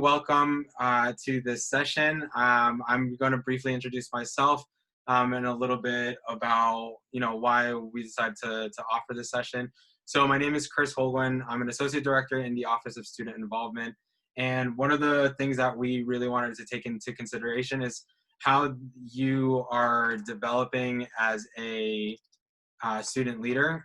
Welcome to this session. I'm going to briefly introduce myself and a little bit about why we decided to offer this session. So my name is Chris Holguin. I'm an associate director in the Office of Student Involvement. And one of the things that we really wanted to take into consideration is how you are developing as a student leader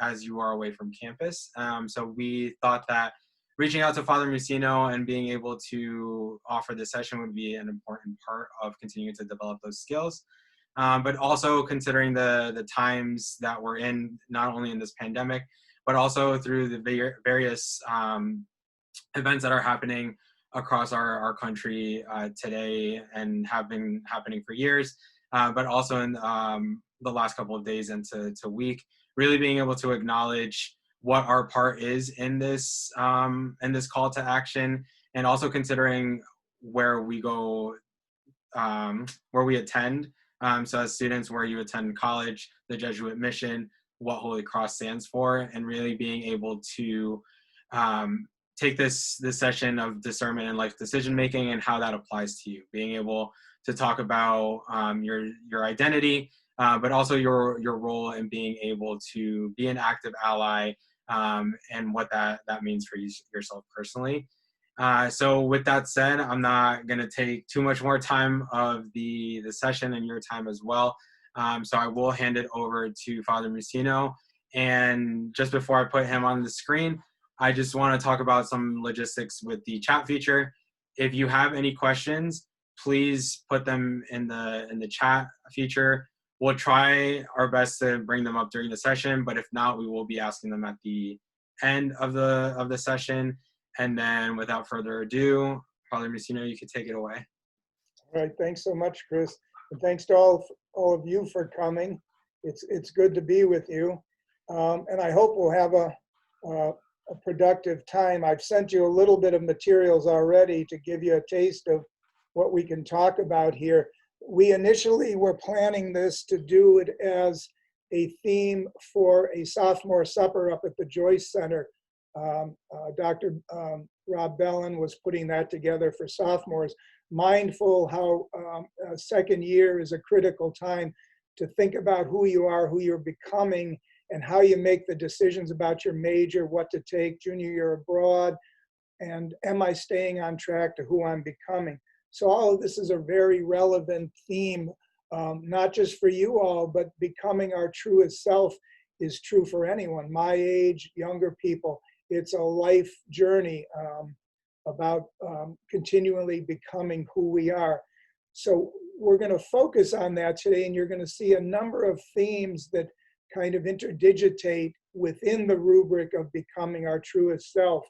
as you are away from campus. So we thought that reaching out to Father Muccino and being able to offer this session would be an important part of continuing to develop those skills. But also considering the times that we're in, not only in this pandemic, but also through the various events that are happening across our country today and have been happening for years, but also in the last couple of days into week, really being able to acknowledge what our part is in this call to action, and also considering where we go, where we attend. So as students, where you attend college, the Jesuit mission, what Holy Cross stands for, and really being able to take this session of discernment and life decision making and how that applies to you. Being able to talk about your identity, but also your role in being able to be an active ally, and what that means for yourself personally. So with that said, I'm not going to take too much more time of the session and your time as well. So I will hand it over to Father Muccino. And just before I put him on the screen, I just want to talk about some logistics with the chat feature. If you have any questions, please put them in the chat feature. We'll try our best to bring them up during the session, but if not, we will be asking them at the end of the session. And then without further ado, Father Muccino, you can take it away. All right, thanks so much, Chris. And thanks to all of you for coming. It's good to be with you. And I hope we'll have a productive time. I've sent you a little bit of materials already to give you a taste of what we can talk about here. We initially were planning this to do it as a theme for a sophomore supper up at the Joyce Center. Dr. Rob Bellin was putting that together for sophomores, mindful how second year is a critical time to think about who you are, who you're becoming, and how you make the decisions about your major, what to take, junior year abroad, and am I staying on track to who I'm becoming. So all of this is a very relevant theme, not just for you all, but becoming our truest self is true for anyone, my age, younger people. It's a life journey about continually becoming who we are. So we're going to focus on that today, and you're going to see a number of themes that kind of interdigitate within the rubric of becoming our truest self.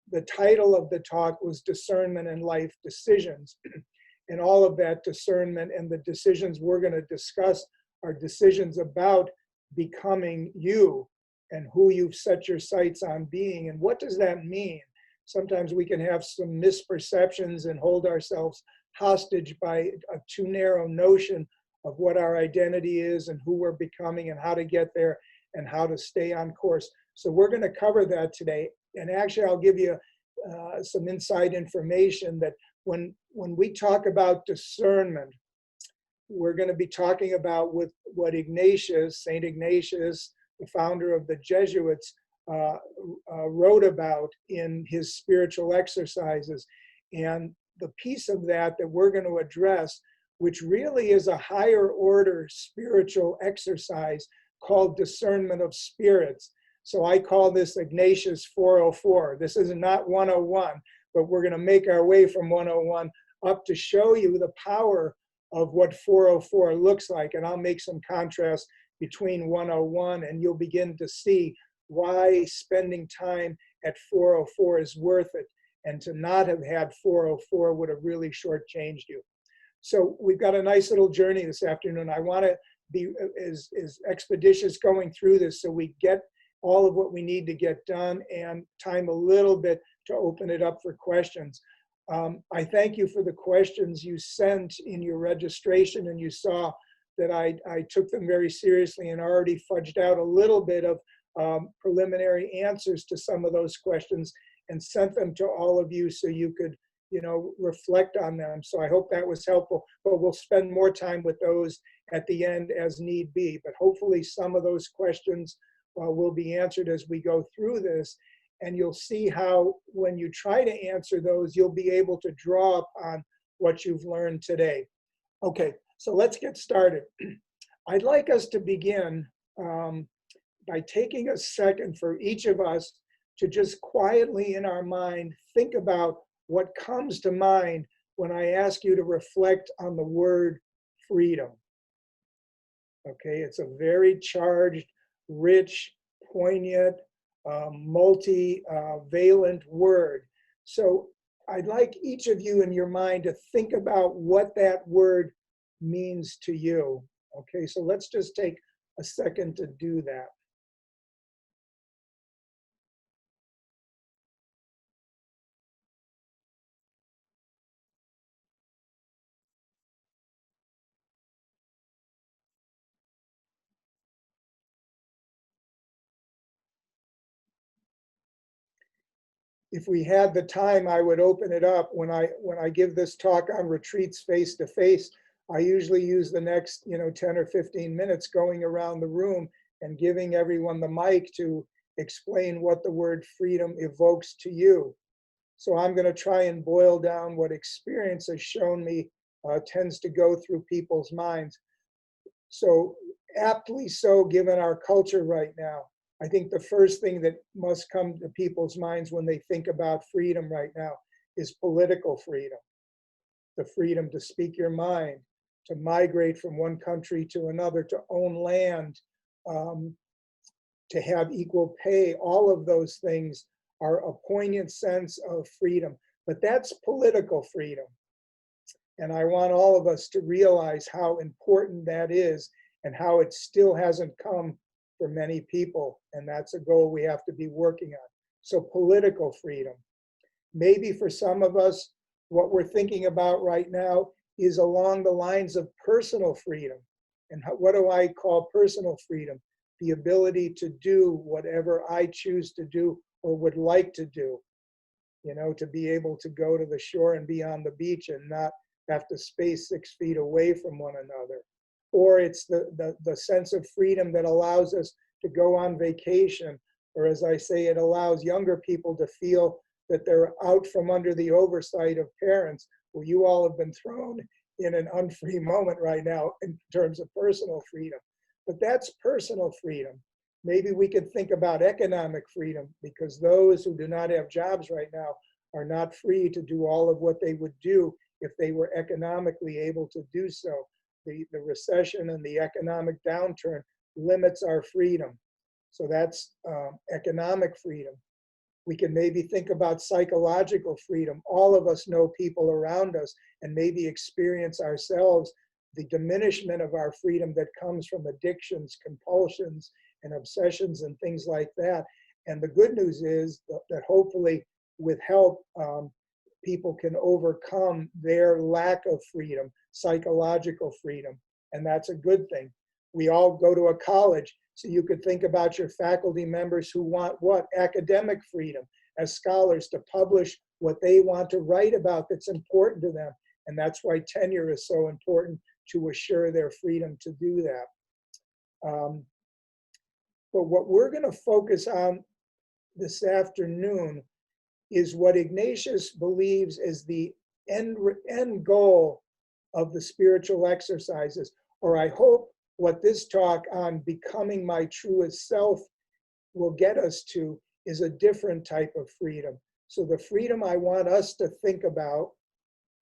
The title of the talk was Discernment and Life Decisions. And all of that discernment and the decisions we're going to discuss are decisions about becoming you and who you've set your sights on being. And what does that mean? Sometimes we can have some misperceptions and hold ourselves hostage by a too narrow notion of what our identity is and who we're becoming and how to get there and how to stay on course. So we're going to cover that today. And actually, I'll give you some inside information that when we talk about discernment, we're going to be talking about with what Ignatius, St. Ignatius, the founder of the Jesuits, wrote about in his spiritual exercises. And the piece of that we're going to address, which really is a higher order spiritual exercise called discernment of spirits. So I call this Ignatius 404. This is not 101, but we're going to make our way from 101 up to show you the power of what 404 looks like. And I'll make some contrast between 101, and you'll begin to see why spending time at 404 is worth it. And to not have had 404 would have really shortchanged you. So we've got a nice little journey this afternoon. I want to be as expeditious going through this so we get all of what we need to get done and time a little bit to open it up for questions. I thank you for the questions you sent in your registration, and you saw that I took them very seriously and already fudged out a little bit of preliminary answers to some of those questions and sent them to all of you so you could reflect on them. So I hope that was helpful, but we'll spend more time with those at the end as need be. But hopefully some of those questions will be answered as we go through this. And you'll see how when you try to answer those, you'll be able to draw upon what you've learned today. Okay, so let's get started. I'd like us to begin by taking a second for each of us to just quietly in our mind think about what comes to mind when I ask you to reflect on the word freedom. Okay, it's a very charged, rich, poignant, multi-valent word. So I'd like each of you in your mind to think about what that word means to you. Okay, so let's just take a second to do that. If we had the time, I would open it up. When I give this talk on retreats face to face, I usually use the next 10 or 15 minutes going around the room and giving everyone the mic to explain what the word freedom evokes to you. So I'm going to try and boil down what experience has shown me tends to go through people's minds. So aptly so, given our culture right now, I think the first thing that must come to people's minds when they think about freedom right now is political freedom. The freedom to speak your mind, to migrate from one country to another, to own land, to have equal pay. All of those things are a poignant sense of freedom. But that's political freedom. And I want all of us to realize how important that is and how it still hasn't come for many people. And that's a goal we have to be working on. So political freedom. Maybe for some of us, what we're thinking about right now is along the lines of personal freedom. And what do I call personal freedom? The ability to do whatever I choose to do or would like to do. To be able to go to the shore and be on the beach and not have to space 6 feet away from one another. Or it's the sense of freedom that allows us to go on vacation, or as I say, it allows younger people to feel that they're out from under the oversight of parents. Well, you all have been thrown in an unfree moment right now in terms of personal freedom. But that's personal freedom. Maybe we could think about economic freedom, because those who do not have jobs right now are not free to do all of what they would do if they were economically able to do so. The recession and the economic downturn limits our freedom. So that's economic freedom. We can maybe think about psychological freedom. All of us know people around us and maybe experience ourselves the diminishment of our freedom that comes from addictions, compulsions, and obsessions and things like that. And the good news is that hopefully with help, people can overcome their lack of freedom, psychological freedom, and that's a good thing. We all go to a college, so you could think about your faculty members who want what? Academic freedom as scholars to publish what they want to write about that's important to them. And that's why tenure is so important, to assure their freedom to do that. But what we're going to focus on this afternoon is what Ignatius believes is the end goal of the spiritual exercises, or I hope what this talk on becoming my truest self will get us to is a different type of freedom. So the freedom I want us to think about,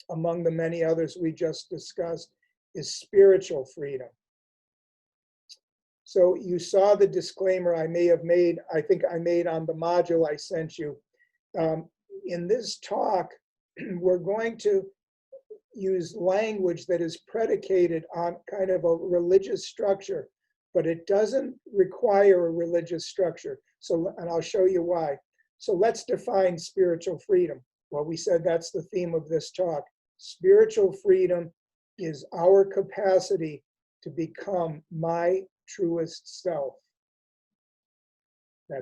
among the many others we just discussed, is spiritual freedom. So you saw the disclaimer I may have made, I think I made on the module I sent you. In this talk, we're going to use language that is predicated on kind of a religious structure, but it doesn't require a religious structure. So, and I'll show you why. So let's define spiritual freedom. Well, we said that's the theme of this talk. Spiritual freedom is our capacity to become my truest self.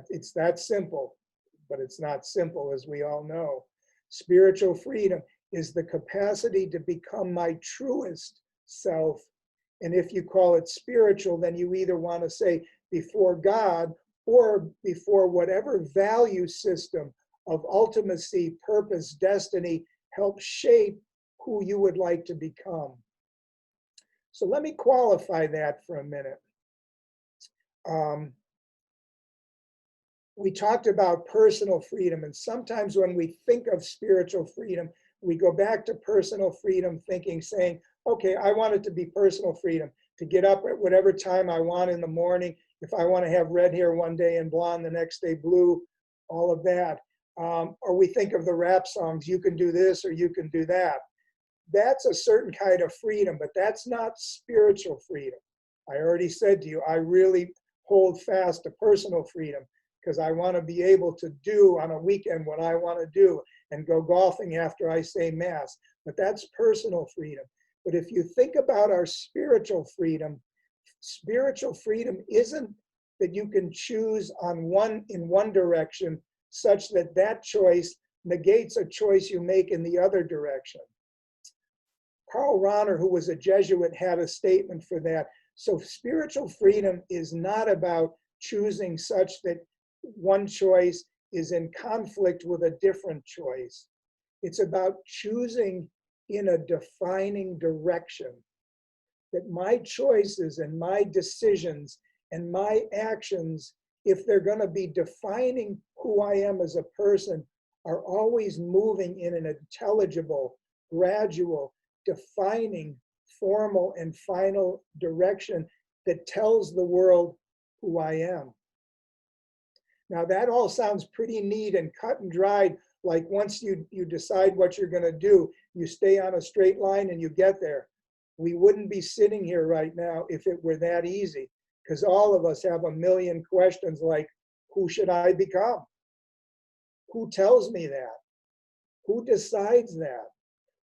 It's that simple, but it's not simple, as we all know. Spiritual freedom is the capacity to become my truest self. And if you call it spiritual, then you either want to say before God or before whatever value system of ultimacy, purpose, destiny helps shape who you would like to become. So let me qualify that for a minute. We talked about personal freedom, and sometimes when we think of spiritual freedom, we go back to personal freedom thinking, saying, okay, I want it to be personal freedom, to get up at whatever time I want in the morning. If I want to have red hair one day and blonde the next day blue, all of that. Or we think of the rap songs, you can do this or you can do that. That's a certain kind of freedom, but that's not spiritual freedom. I already said to you, I really hold fast to personal freedom because I want to be able to do on a weekend what I want to do and go golfing after I say mass. But that's personal freedom. But if you think about our spiritual freedom isn't that you can choose in one direction such that that choice negates a choice you make in the other direction. Karl Rahner, who was a Jesuit, had a statement for that. So spiritual freedom is not about choosing such that one choice is in conflict with a different choice. It's about choosing in a defining direction. That my choices and my decisions and my actions, if they're going to be defining who I am as a person, are always moving in an intelligible, gradual, defining, formal, and final direction that tells the world who I am. Now that all sounds pretty neat and cut and dried, like once you decide what you're going to do, you stay on a straight line and you get there. We wouldn't be sitting here right now if it were that easy, because all of us have a million questions like, who should I become? Who tells me that? Who decides that?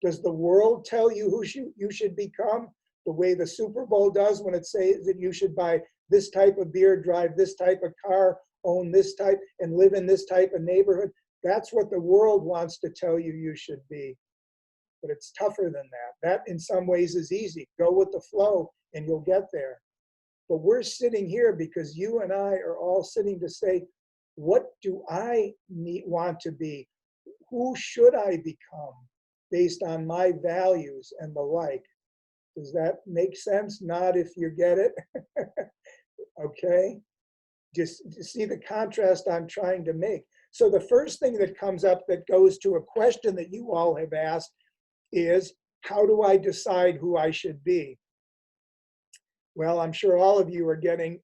Does the world tell you who you should become the way the Super Bowl does when it says that you should buy this type of beer, drive this type of car, own this type, and live in this type of neighborhood? That's what the world wants to tell you you should be. But it's tougher than that. That in some ways is easy. Go with the flow and you'll get there. But we're sitting here because you and I are all sitting to say, what do I want to be? Who should I become based on my values and the like? Does that make sense? Nod if you get it. Okay. Just see the contrast I'm trying to make. So the first thing that comes up that goes to a question that you all have asked is, how do I decide who I should be? Well, I'm sure all of you are getting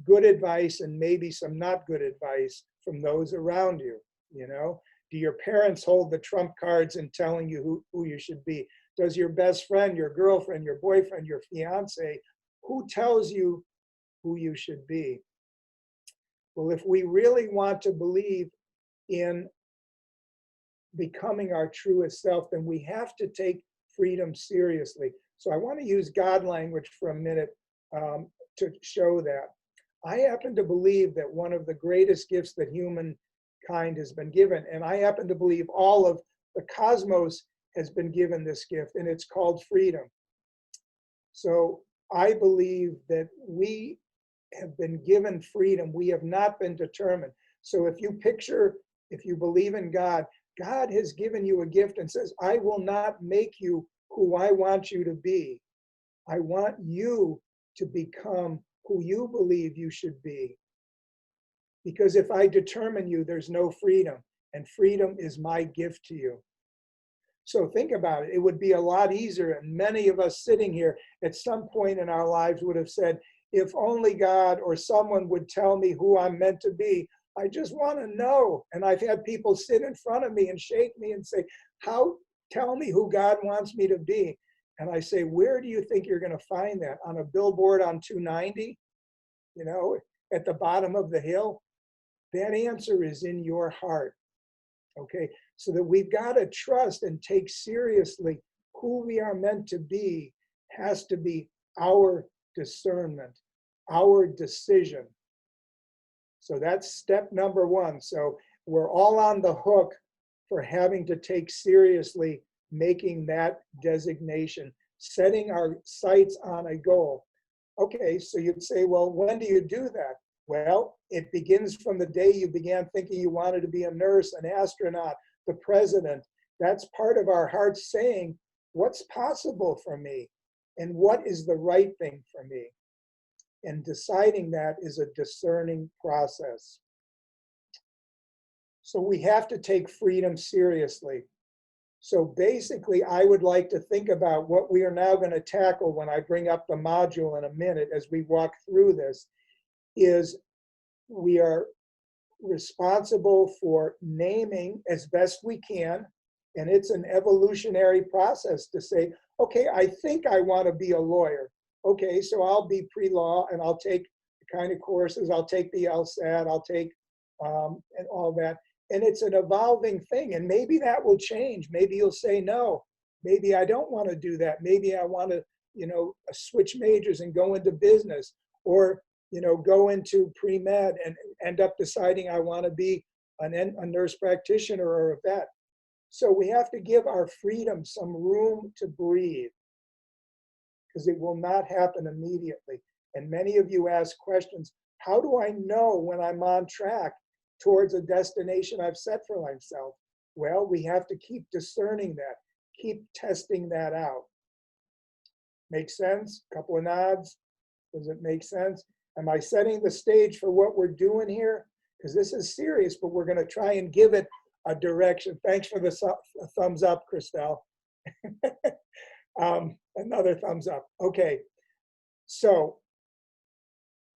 good advice and maybe some not good advice from those around you. You know, do your parents hold the trump cards in telling you who you should be? Does your best friend, your girlfriend, your boyfriend, your fiance, who tells you who you should be? Well, if we really want to believe in becoming our truest self, then we have to take freedom seriously. So I want to use God language for a minute to show that. I happen to believe that one of the greatest gifts that humankind has been given, and I happen to believe all of the cosmos has been given this gift, and it's called freedom. So I believe that we have been given freedom. We have not been determined. So if you believe in God, God has given you a gift and says, I will not make you who I want you to be. I want you to become who you believe you should be. Because if I determine you, there's no freedom, and freedom is my gift to you. So think about it. It would be a lot easier, and many of us sitting here at some point in our lives would have said, if only God or someone would tell me who I'm meant to be. I just want to know. And I've had people sit in front of me and shake me and say, tell me who God wants me to be. And I say, where do you think you're going to find that? On a billboard on 290? You know, at the bottom of the hill? That answer is in your heart. Okay, so that we've got to trust and take seriously who we are meant to be has to be our discernment, our decision. So that's step number one. So we're all on the hook for having to take seriously making that designation, setting our sights on a goal. Okay, so you'd say, well, when do you do that? Well, it begins from the day you began thinking you wanted to be a nurse, an astronaut, the president. That's part of our hearts saying, what's possible for me? And what is the right thing for me? And deciding that is a discerning process. So we have to take freedom seriously. So basically, I would like to think about what we are now going to tackle when I bring up the module in a minute as we walk through this, is we are responsible for naming as best we can, and it's an evolutionary process to say, okay, I think I want to be a lawyer. Okay, so I'll be pre-law and I'll take the kind of courses, I'll take the LSAT, I'll take and all that. And it's an evolving thing, and maybe that will change. Maybe you'll say, no, maybe I don't want to do that. Maybe I want to, switch majors and go into business, or, go into pre-med and end up deciding I want to be a nurse practitioner or a vet. So we have to give our freedom some room to breathe, because it will not happen immediately. And many of you ask questions, how do I know when I'm on track towards a destination I've set for myself? Well, we have to keep discerning that, keep testing that out. Make sense? Couple of nods. Does it make sense? Am I setting the stage for what we're doing here? Because this is serious, but we're going to try and give it a direction. Thanks for the thumbs up, Christelle. Another thumbs up. Okay. So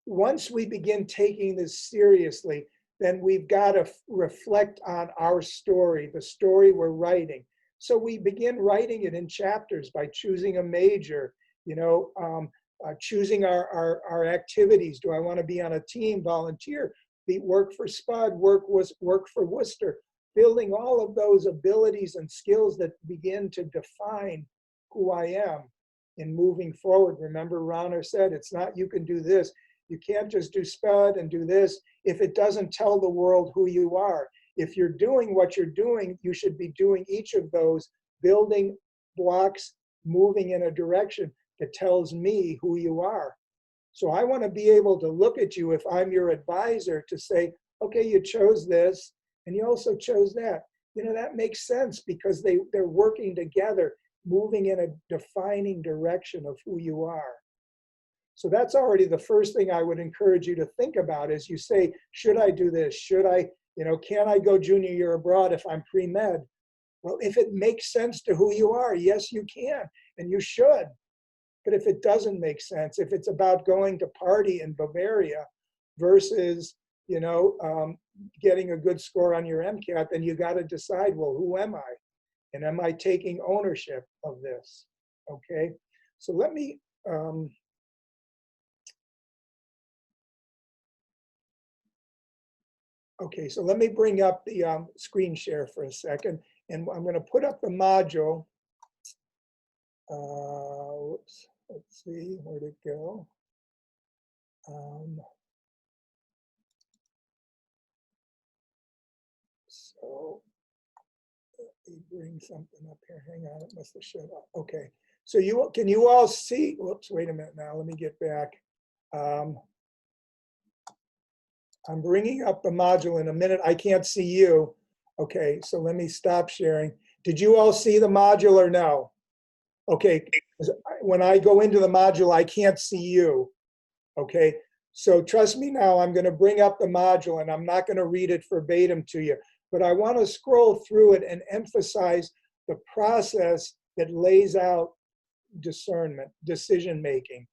once we begin taking this seriously, then we've got to reflect on our story, the story we're writing. So we begin writing it in chapters by choosing a major, choosing our activities. Do I want to be on a team, volunteer, work for SPUD, work for Worcester, building all of those abilities and skills that begin to define who I am in moving forward. Remember, Rauner said, it's not you can do this. You can't just do SPUD and do this if it doesn't tell the world who you are. If you're doing what you're doing, you should be doing each of those building blocks, moving in a direction that tells me who you are. So I want to be able to look at you, if I'm your advisor, to say, okay, you chose this and you also chose that. That makes sense, because they're working together, moving in a defining direction of who you are. So that's already the first thing I would encourage you to think about as you say, should I do this? Should I, can I go junior year abroad if I'm pre-med? Well, if it makes sense to who you are, yes, you can, and you should. But if it doesn't make sense, if it's about going to party in Bavaria versus, getting a good score on your MCAT, then you got to decide, well, who am I? And am I taking ownership of this? Okay, so let me, okay, so let me bring up the screen share for a second, and I'm going to put up the module. Whoops, let's see, where'd it go? So let me bring something up here. Hang on, it must have shut up. Okay, so can you all see? Whoops, wait a minute now. Let me get back. I'm bringing up the module in a minute. I can't see you. Okay, so let me stop sharing. Did you all see the module or no? Okay, when I go into the module, I can't see you. Okay, so trust me now, I'm going to bring up the module and I'm not going to read it verbatim to you, but I want to scroll through it and emphasize the process that lays out discernment, decision making,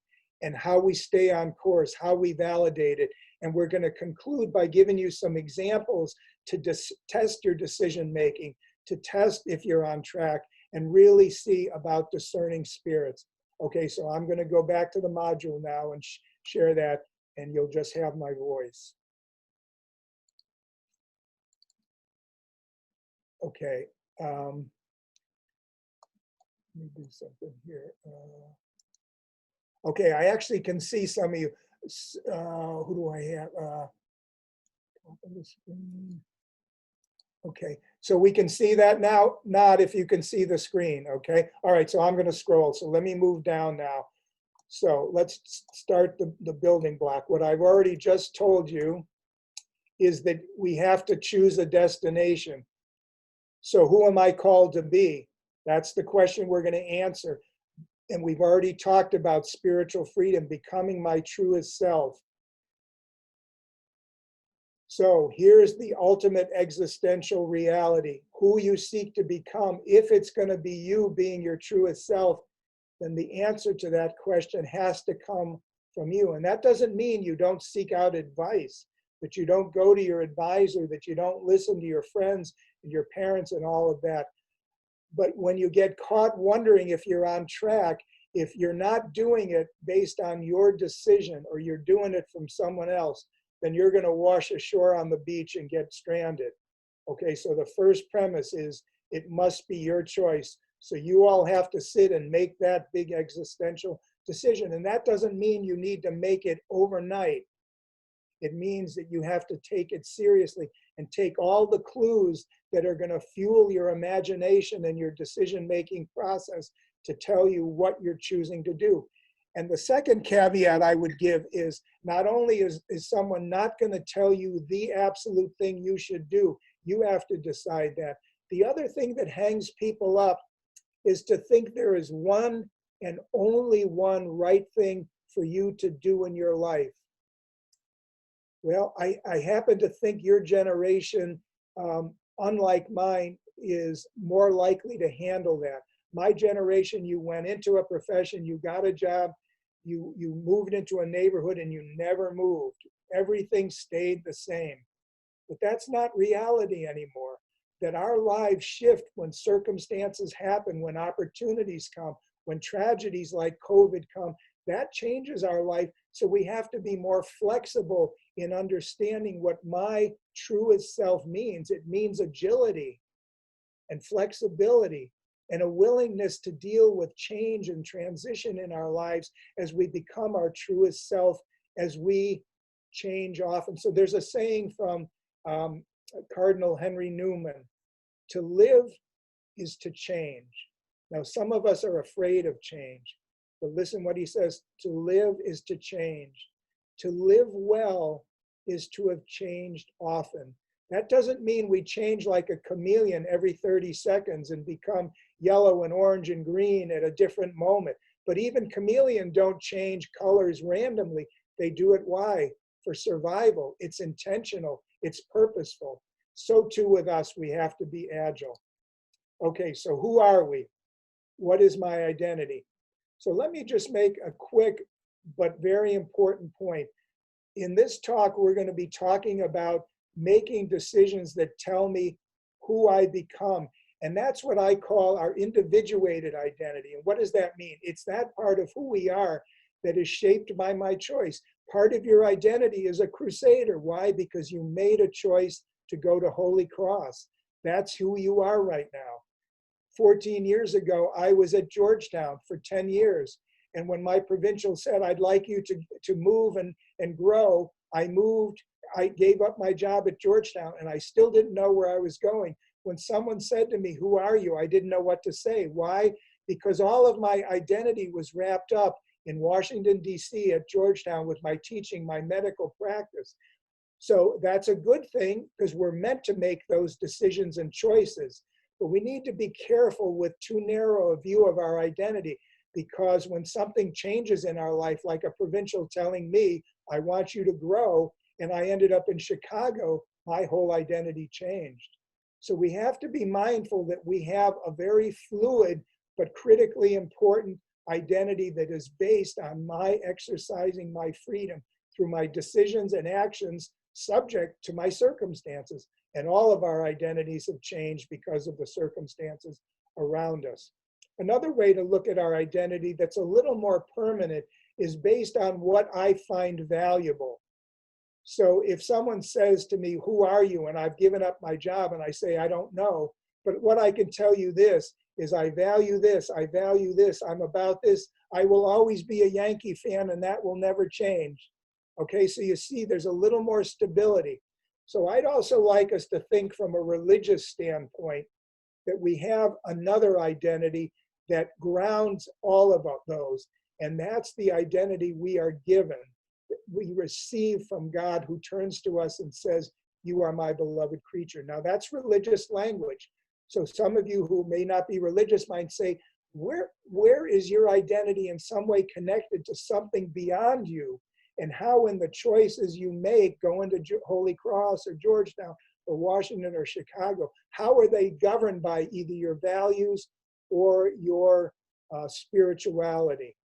and how we stay on course, how we validate it. And we're going to conclude by giving you some examples to test your decision making, to test if you're on track, and really see about discerning spirits. Okay, so I'm going to go back to the module now and share that, and you'll just have my voice. Okay, let me do something here. Okay, I actually can see some of you. Who do I have? Open the screen. Okay, so we can see that now, not if you can see the screen, okay? All right, so I'm gonna scroll, so let me move down now. So let's start the building block. What I've already just told you is that we have to choose a destination. So who am I called to be? That's the question we're gonna answer. And we've already talked about spiritual freedom, becoming my truest self. So here's the ultimate existential reality. Who you seek to become, if it's going to be you being your truest self, then the answer to that question has to come from you. And that doesn't mean you don't seek out advice, that you don't go to your advisor, that you don't listen to your friends and your parents and all of that. But when you get caught wondering if you're on track, if you're not doing it based on your decision or you're doing it from someone else, then you're going to wash ashore on the beach and get stranded. Okay, so the first premise is it must be your choice. So you all have to sit and make that big existential decision. And that doesn't mean you need to make it overnight. It means that you have to take it seriously and take all the clues that are going to fuel your imagination and your decision-making process to tell you what you're choosing to do. And the second caveat I would give is not only is someone not going to tell you the absolute thing you should do, you have to decide that. The other thing that hangs people up is to think there is one and only one right thing for you to do in your life. Well, I happen to think your generation, unlike mine, is more likely to handle that. My generation, you went into a profession, you got a job, you moved into a neighborhood and you never moved. Everything stayed the same. But that's not reality anymore. That our lives shift when circumstances happen, when opportunities come, when tragedies like COVID come. That changes our life. So we have to be more flexible in understanding what my truest self means. It means agility and flexibility and a willingness to deal with change and transition in our lives as we become our truest self, as we change often. So there's a saying from Cardinal Henry Newman: to live is to change. Now, some of us are afraid of change, but listen what he says: to live is to change. To live well is to have changed often. That doesn't mean we change like a chameleon every 30 seconds and become yellow and orange and green at a different moment. But even chameleons don't change colors randomly. They do it. Why? For survival. It's intentional. It's purposeful. So too with us, we have to be agile. Okay, so who are we? What is my identity? So let me just make a quick but very important point. In this talk, we're going to be talking about making decisions that tell me who I become. And that's what I call our individuated identity. And what does that mean? It's that part of who we are that is shaped by my choice. Part of your identity is a crusader. Why? Because you made a choice to go to Holy Cross. That's who you are right now. 14 years ago, I was at Georgetown for 10 years. And when my provincial said, I'd like you to move and grow, I moved. I gave up my job at Georgetown, and I still didn't know where I was going. When someone said to me, who are you? I didn't know what to say. Why? Because all of my identity was wrapped up in Washington, D.C. at Georgetown with my teaching, my medical practice. So that's a good thing because we're meant to make those decisions and choices. But we need to be careful with too narrow a view of our identity, because when something changes in our life, like a provincial telling me, I want you to grow, and I ended up in Chicago, my whole identity changed. So we have to be mindful that we have a very fluid but critically important identity that is based on my exercising my freedom through my decisions and actions subject to my circumstances. And all of our identities have changed because of the circumstances around us. Another way to look at our identity that's a little more permanent is based on what I find valuable. So if someone says to me, who are you? And I've given up my job and I say, I don't know. But what I can tell you this is I value this, I value this, I'm about this. I will always be a Yankee fan and that will never change. Okay, so you see there's a little more stability. So I'd also like us to think from a religious standpoint that we have another identity that grounds all of those. And that's the identity we are given, that we receive from God, who turns to us and says, "You are my beloved creature." Now that's religious language. So some of you who may not be religious might say, where is your identity in some way connected to something beyond you? And how in the choices you make, going to Holy Cross or Georgetown or Washington or Chicago, how are they governed by either your values or your spirituality?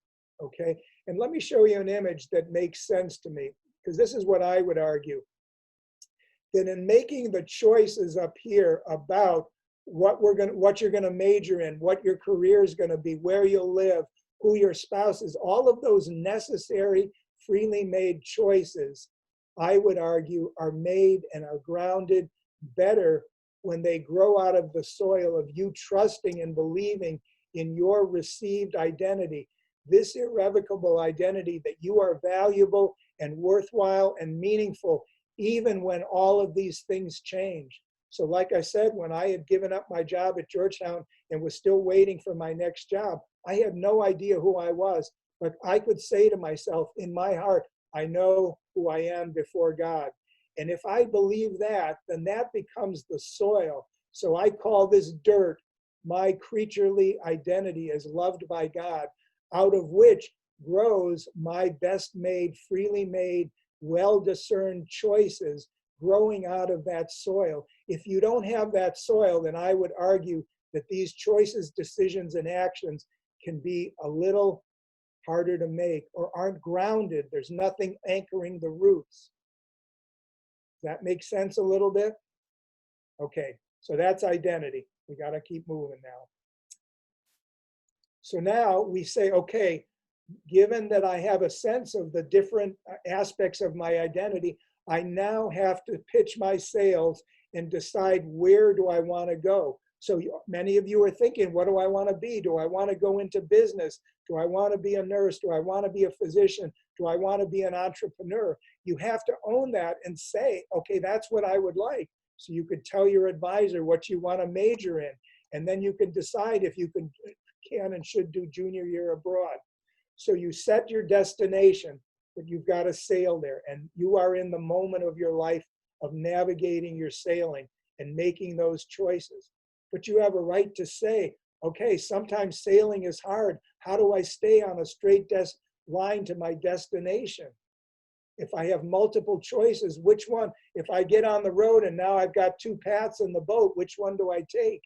Okay, and let me show you an image that makes sense to me, because this is what I would argue, that in making the choices up here about what you're going to major in, what your career is going to be, where you'll live, who your spouse is, all of those necessary, freely made choices, I would argue, are made and are grounded better when they grow out of the soil of you trusting and believing in your received identity, this irrevocable identity that you are valuable and worthwhile and meaningful, even when all of these things change. So like I said, when I had given up my job at Georgetown and was still waiting for my next job, I had no idea who I was, but I could say to myself in my heart, I know who I am before God. And if I believe that, then that becomes the soil. So I call this dirt my creaturely identity as loved by God, out of which grows my best made, freely made, well-discerned choices growing out of that soil. If you don't have that soil, then I would argue that these choices, decisions, and actions can be a little harder to make or aren't grounded. There's nothing anchoring the roots. Does that make sense a little bit? Okay, so that's identity. We got to keep moving now. So now we say, okay, given that I have a sense of the different aspects of my identity, I now have to pitch my sails and decide, where do I want to go? So many of you are thinking, what do I want to be? Do I want to go into business? Do I want to be a nurse? Do I want to be a physician? Do I want to be an entrepreneur? You have to own that and say, okay, that's what I would like. So you could tell your advisor what you want to major in, and then you can decide if you can and should do junior year abroad. So you set your destination, but you've got to sail there, and you are in the moment of your life of navigating your sailing and making those choices. But you have a right to say, okay, sometimes sailing is hard. How do I stay on a straight line to my destination? If I have multiple choices, which one? If I get on the road and now I've got two paths in the boat, which one do I take?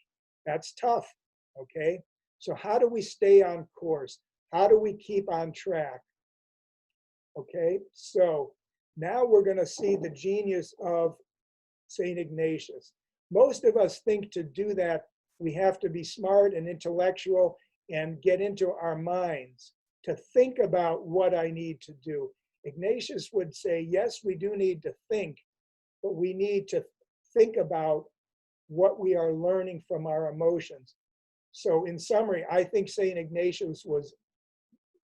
That's tough, okay? So how do we stay on course? How do we keep on track? Okay, so now we're going to see the genius of St. Ignatius. Most of us think to do that, we have to be smart and intellectual and get into our minds to think about what I need to do. Ignatius would say, yes, we do need to think, but we need to think about what we are learning from our emotions. So in summary, I think St. Ignatius was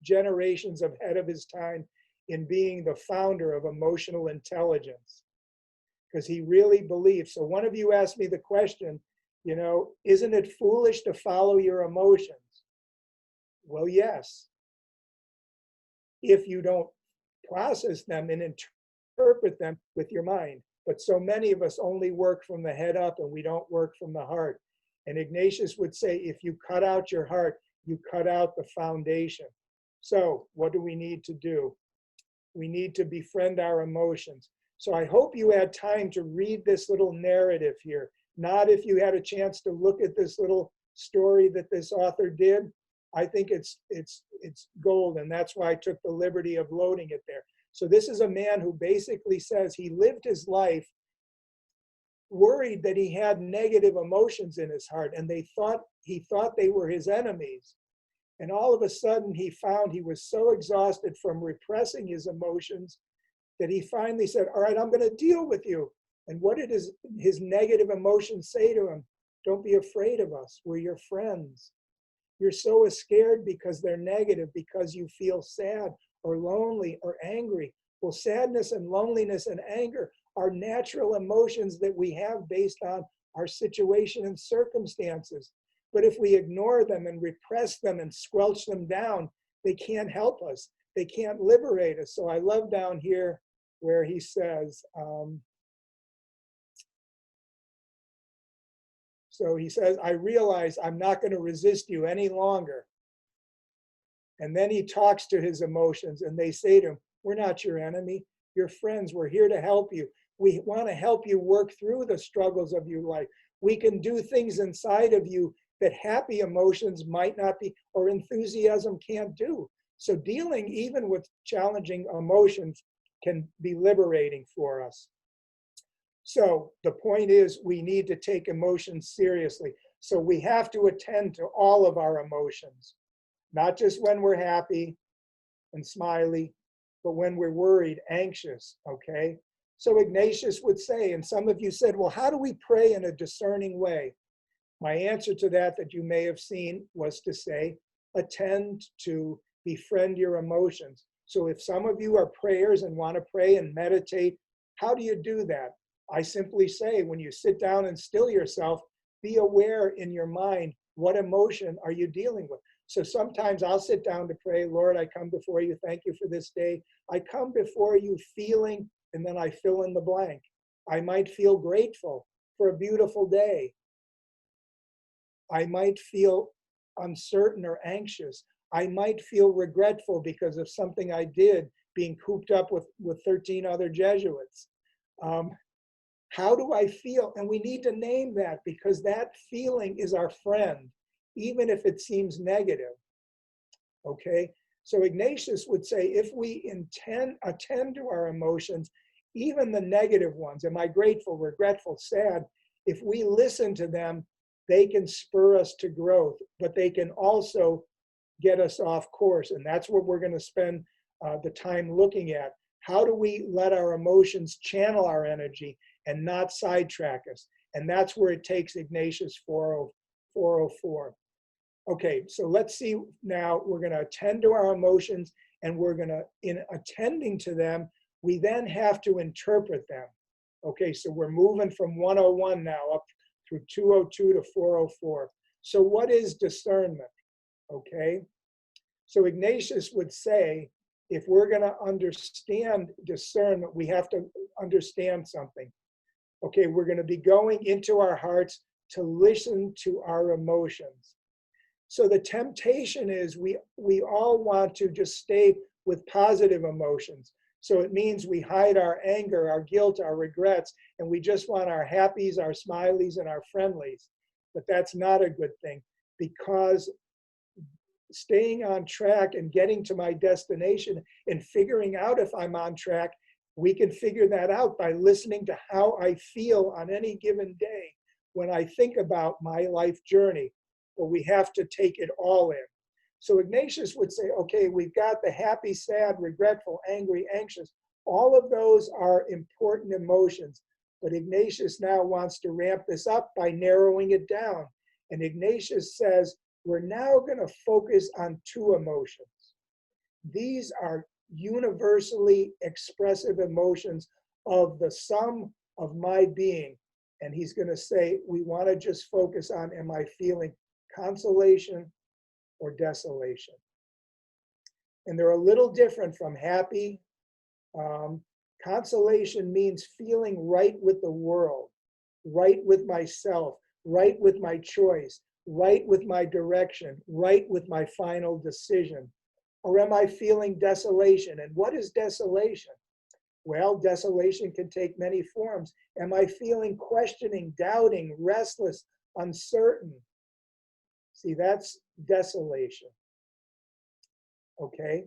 generations ahead of his time in being the founder of emotional intelligence, because he really believed. So one of you asked me the question, you know, isn't it foolish to follow your emotions? Well, yes, if you don't process them and interpret them with your mind. But so many of us only work from the head up and we don't work from the heart. And Ignatius would say, if you cut out your heart, you cut out the foundation. So what do we need to do? We need to befriend our emotions. So I hope you had time to read this little narrative here. Not if you had a chance to look at this little story that this author did. I think it's gold, and that's why I took the liberty of loading it there. So this is a man who basically says he lived his life worried that he had negative emotions in his heart, and he thought they were his enemies. And all of a sudden he found he was so exhausted from repressing his emotions that he finally said, all right, I'm going to deal with you. And what did his negative emotions say to him? Don't be afraid of us. We're your friends. You're so scared because they're negative, because you feel sad or lonely or angry. Well, sadness and loneliness and anger are natural emotions that we have based on our situation and circumstances. But if we ignore them and repress them and squelch them down, they can't help us. They can't liberate us. So I love down here where he says, I realize I'm not going to resist you any longer. And then he talks to his emotions and they say to him, we're not your enemy. You're friends. We're here to help you. We want to help you work through the struggles of your life. We can do things inside of you that happy emotions might not be, or enthusiasm can't do. So dealing even with challenging emotions can be liberating for us. So the point is we need to take emotions seriously. So we have to attend to all of our emotions, not just when we're happy and smiley, but when we're worried, anxious, okay? So Ignatius would say, and some of you said, well, how do we pray in a discerning way? My answer to that you may have seen was to say, attend to befriend your emotions. So if some of you are prayers and want to pray and meditate, how do you do that? I simply say, when you sit down and still yourself, be aware in your mind, what emotion are you dealing with? So sometimes I'll sit down to pray, Lord, I come before you, thank you for this day. I come before you feeling, and then I fill in the blank. I might feel grateful for a beautiful day. I might feel uncertain or anxious. I might feel regretful because of something I did, being cooped up with 13 other Jesuits. How do I feel? And we need to name that, because that feeling is our friend, even if it seems negative. Okay? So Ignatius would say, if we attend to our emotions, even the negative ones, am I grateful, regretful, sad, if we listen to them, they can spur us to growth, but they can also get us off course. And that's what we're going to spend the time looking at. How do we let our emotions channel our energy and not sidetrack us? And that's where it takes Ignatius 404. Okay, so let's see now, we're going to attend to our emotions, and we're going to, in attending to them, we then have to interpret them. Okay, so we're moving from 101 now up through 202 to 404. So what is discernment? Okay, so Ignatius would say, if we're going to understand discernment, we have to understand something. Okay, we're going to be going into our hearts to listen to our emotions. So the temptation is we all want to just stay with positive emotions. So it means we hide our anger, our guilt, our regrets, and we just want our happies, our smileys, and our friendlies. But that's not a good thing, because staying on track and getting to my destination and figuring out if I'm on track, we can figure that out by listening to how I feel on any given day when I think about my life journey. But we have to take it all in. So Ignatius would say, okay, we've got the happy, sad, regretful, angry, anxious. All of those are important emotions. But Ignatius now wants to ramp this up by narrowing it down. And Ignatius says, we're now going to focus on two emotions. These are universally expressive emotions of the sum of my being. And he's going to say, we want to just focus on, am I feeling consolation or desolation? And they're a little different from happy. Consolation means feeling right with the world, right with myself, right with my choice, right with my direction, right with my final decision. Or am I feeling desolation? And what is desolation? Well, desolation can take many forms. Am I feeling questioning, doubting, restless, uncertain? See, that's desolation. Okay?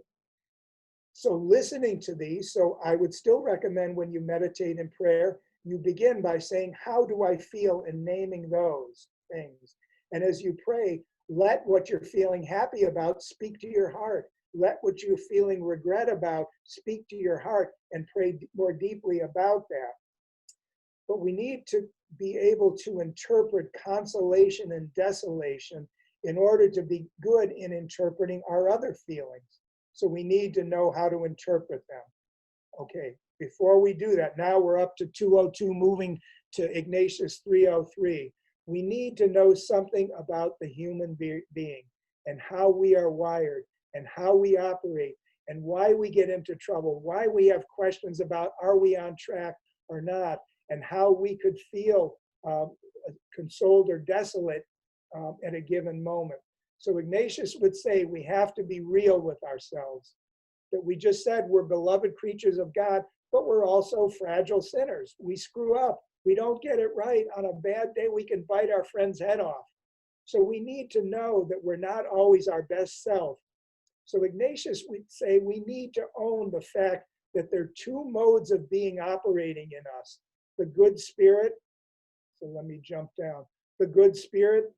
So listening to these, so I would still recommend when you meditate in prayer, you begin by saying, how do I feel, and naming those things. And as you pray, let what you're feeling happy about speak to your heart. Let what you're feeling regret about speak to your heart, and pray more deeply about that. But we need to be able to interpret consolation and desolation in order to be good in interpreting our other feelings. So we need to know how to interpret them. Okay, before we do that, now we're up to 202, moving to Ignatius 303. We need to know something about the human being and how we are wired and how we operate and why we get into trouble, why we have questions about are we on track or not, and how we could feel consoled or desolate at a given moment. So Ignatius would say we have to be real with ourselves, that we just said we're beloved creatures of God, but we're also fragile sinners. We screw up. We don't get it right. On a bad day, we can bite our friend's head off. So we need to know that we're not always our best self. So Ignatius would say we need to own the fact that there are two modes of being operating in us. The good spirit, so let me jump down. The good spirit,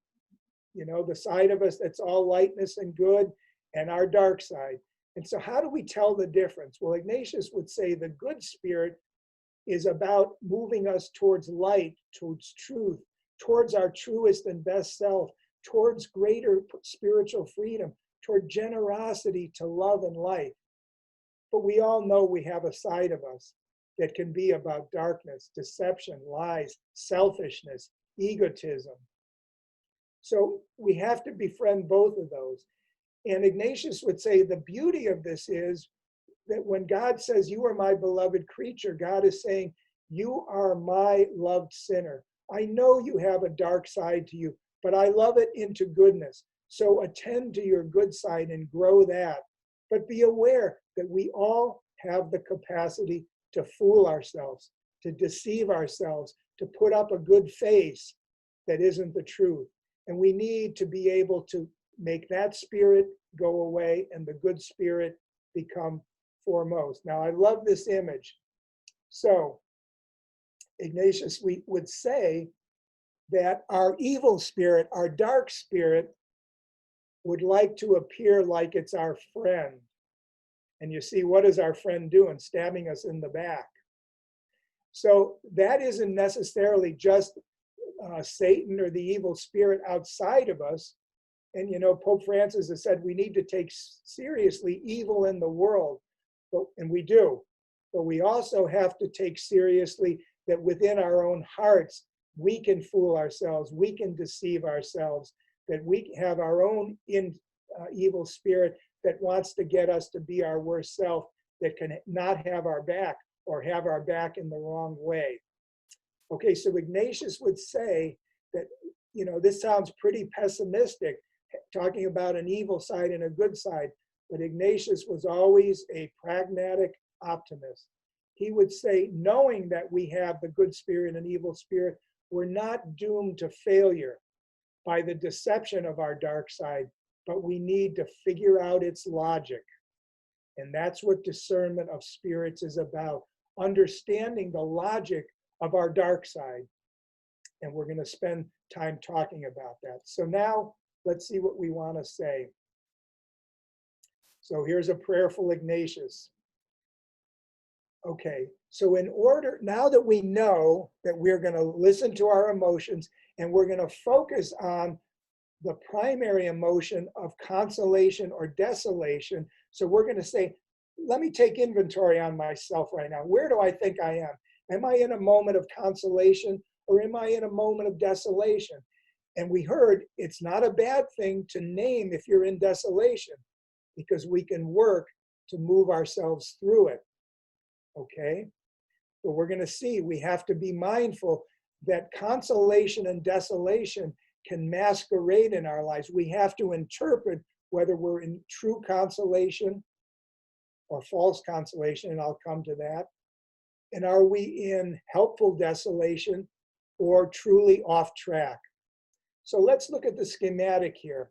you know, the side of us that's all lightness and good, and our dark side. And so how do we tell the difference? Well, Ignatius would say the good spirit is about moving us towards light, towards truth, towards our truest and best self, towards greater spiritual freedom, toward generosity to love and life. But we all know we have a side of us that can be about darkness, deception, lies, selfishness, egotism. So we have to befriend both of those. And Ignatius would say the beauty of this is that when God says, you are my beloved creature, God is saying, you are my loved sinner. I know you have a dark side to you, but I love it into goodness. So attend to your good side and grow that. But be aware that we all have the capacity to fool ourselves, to deceive ourselves, to put up a good face that isn't the truth. And we need to be able to make that spirit go away and the good spirit become foremost. Now, I love this image. So, Ignatius, we would say that our evil spirit, our dark spirit, would like to appear like it's our friend. And you see, what is our friend doing? Stabbing us in the back. So that isn't necessarily just Satan or the evil spirit outside of us. And, you know, Pope Francis has said we need to take seriously evil in the world. And we do. But we also have to take seriously that within our own hearts, we can fool ourselves, we can deceive ourselves, that we have our own evil spirit that wants to get us to be our worst self, that can not have our back or have our back in the wrong way. Okay, so Ignatius would say that, you know, this sounds pretty pessimistic, talking about an evil side and a good side, but Ignatius was always a pragmatic optimist. He would say, knowing that we have the good spirit and evil spirit, we're not doomed to failure by the deception of our dark side, but we need to figure out its logic. And that's what discernment of spirits is about, understanding the logic of our dark side. And we're going to spend time talking about that. So now let's see what we want to say. So here's a prayerful Ignatius. Okay, so in order, now that we know that we're going to listen to our emotions and we're going to focus on the primary emotion of consolation or desolation. So we're going to say, let me take inventory on myself right now. Where do I think I am? Am I in a moment of consolation or am I in a moment of desolation? And we heard it's not a bad thing to name if you're in desolation, because we can work to move ourselves through it. Okay? But we're going to see we have to be mindful that consolation and desolation can masquerade in our lives. We have to interpret whether we're in true consolation or false consolation, and I'll come to that. And are we in helpful desolation or truly off track? So let's look at the schematic here.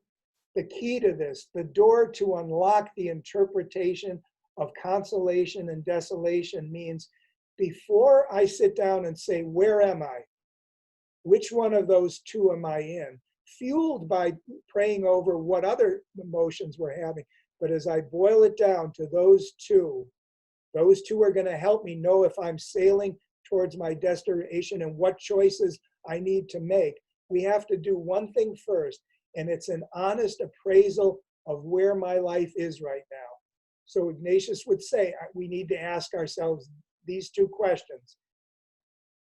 The key to this, the door to unlock the interpretation of consolation and desolation means before I sit down and say, where am I? Which one of those two am I in? Fueled by praying over what other emotions we're having. But as I boil it down to those two are going to help me know if I'm sailing towards my destination and what choices I need to make. We have to do one thing first, and it's an honest appraisal of where my life is right now. So Ignatius would say we need to ask ourselves these two questions.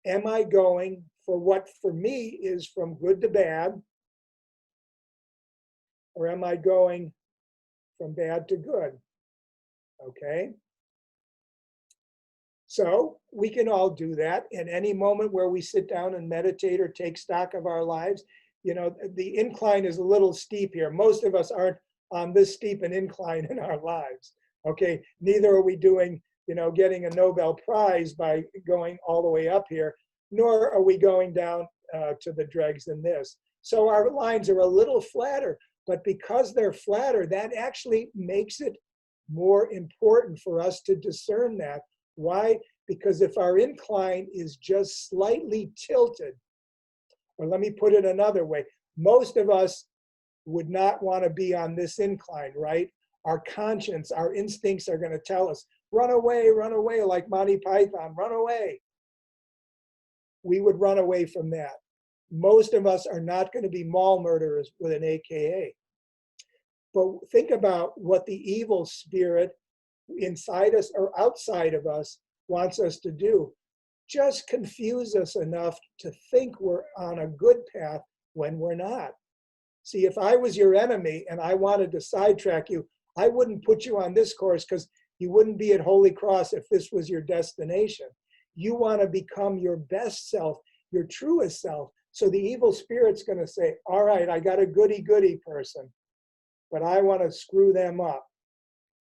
Am I going for what for me is from good to bad? Or am I going from bad to good? Okay. So we can all do that in any moment where we sit down and meditate or take stock of our lives. You know, the incline is a little steep here. Most of us aren't on this steep an incline in our lives. Okay. Neither are we doing, you know, getting a Nobel Prize by going all the way up here, nor are we going down to the dregs in this. So our lines are a little flatter, but because they're flatter, that actually makes it more important for us to discern that. Why? Because if our incline is just slightly tilted, or let me put it another way, most of us would not want to be on this incline, right? Our conscience, our instincts are going to tell us, run away, like Monty Python, run away. We would run away from that. Most of us are not going to be mall murderers with an AKA. But think about what the evil spirit inside us or outside of us wants us to do. Just confuse us enough to think we're on a good path when we're not. See, if I was your enemy and I wanted to sidetrack you, I wouldn't put you on this course because you wouldn't be at Holy Cross if this was your destination. You want to become your best self, your truest self. So the evil spirit's going to say, all right, I got a goody-goody person, but I want to screw them up.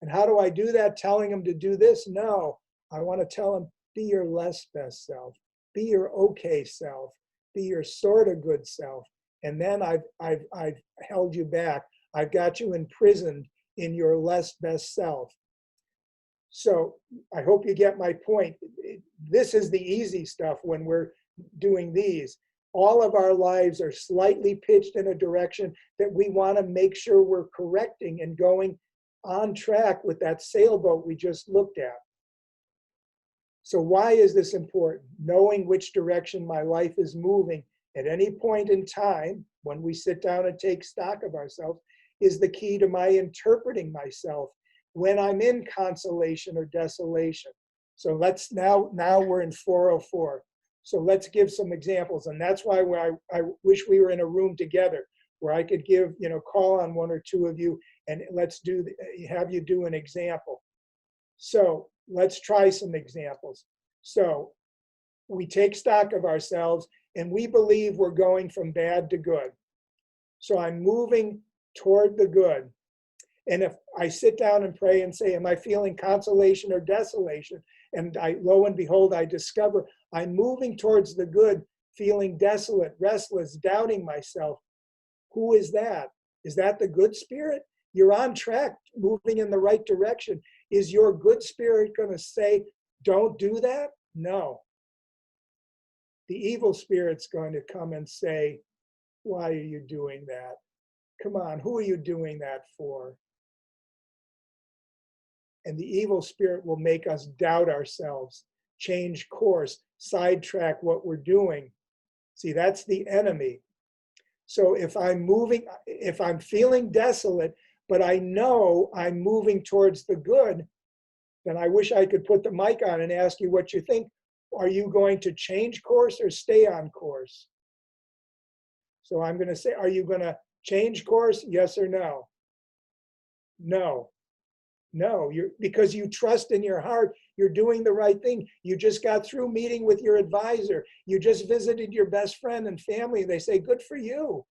And how do I do that? Telling them to do this? No, I want to tell them, be your less best self, be your okay self, be your sort of good self. And then I've held you back. I've got you imprisoned in your less best self. So I hope you get my point. This is the easy stuff when we're doing these. All of our lives are slightly pitched in a direction that we want to make sure we're correcting and going on track with that sailboat we just looked at. So why is this important? Knowing which direction my life is moving at any point in time when we sit down and take stock of ourselves is the key to my interpreting myself when I'm in consolation or desolation. So let's now we're in 404. So let's give some examples. And that's why I wish we were in a room together where I could give, call on one or two of you and let's have you do an example. So let's try some examples. So we take stock of ourselves and we believe we're going from bad to good. So I'm moving toward the good. And if I sit down and pray and say, am I feeling consolation or desolation? And lo and behold, I discover I'm moving towards the good, feeling desolate, restless, doubting myself. Who is that? Is that the good spirit? You're on track, moving in the right direction. Is your good spirit going to say, don't do that? No. The evil spirit's going to come and say, why are you doing that? Come on, who are you doing that for? And the evil spirit will make us doubt ourselves, change course, sidetrack what we're doing. See, that's the enemy. So if I'm feeling desolate, but I know I'm moving towards the good, then I wish I could put the mic on and ask you what you think. Are you going to change course or stay on course? So I'm going to say, are you going to change course? Yes or no? No. No, because you trust in your heart, you're doing the right thing. You just got through meeting with your advisor. You just visited your best friend and family. They say, good for you.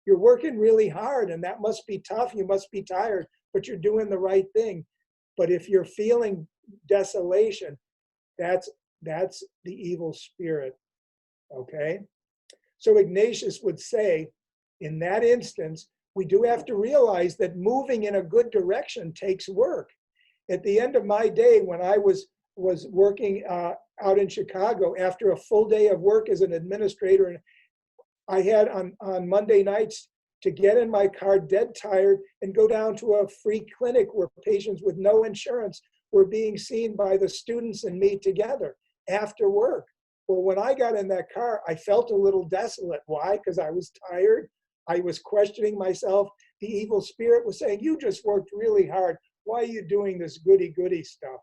You're working really hard and that must be tough. You must be tired, but you're doing the right thing. But if you're feeling desolation, that's the evil spirit, okay? So Ignatius would say, in that instance, we do have to realize that moving in a good direction takes work. At the end of my day, when I was working out in Chicago, after a full day of work as an administrator, and I had on Monday nights to get in my car dead tired and go down to a free clinic where patients with no insurance were being seen by the students and me together after work. Well, when I got in that car, I felt a little desolate. Why? Because I was tired. I was questioning myself. The evil spirit was saying, you just worked really hard. Why are you doing this goody-goody stuff?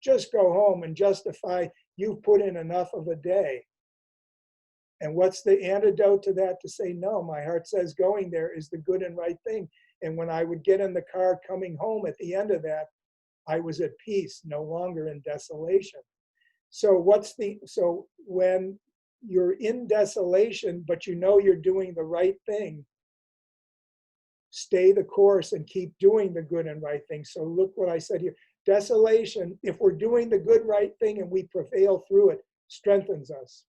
Just go home and justify you've put in enough of a day. And what's the antidote to that? To say, no, my heart says going there is the good and right thing. And when I would get in the car coming home at the end of that, I was at peace, no longer in desolation. So so when you're in desolation, but you know you're doing the right thing, stay the course and keep doing the good and right thing. So look what I said here. Desolation, if we're doing the good, right thing and we prevail through it, strengthens us,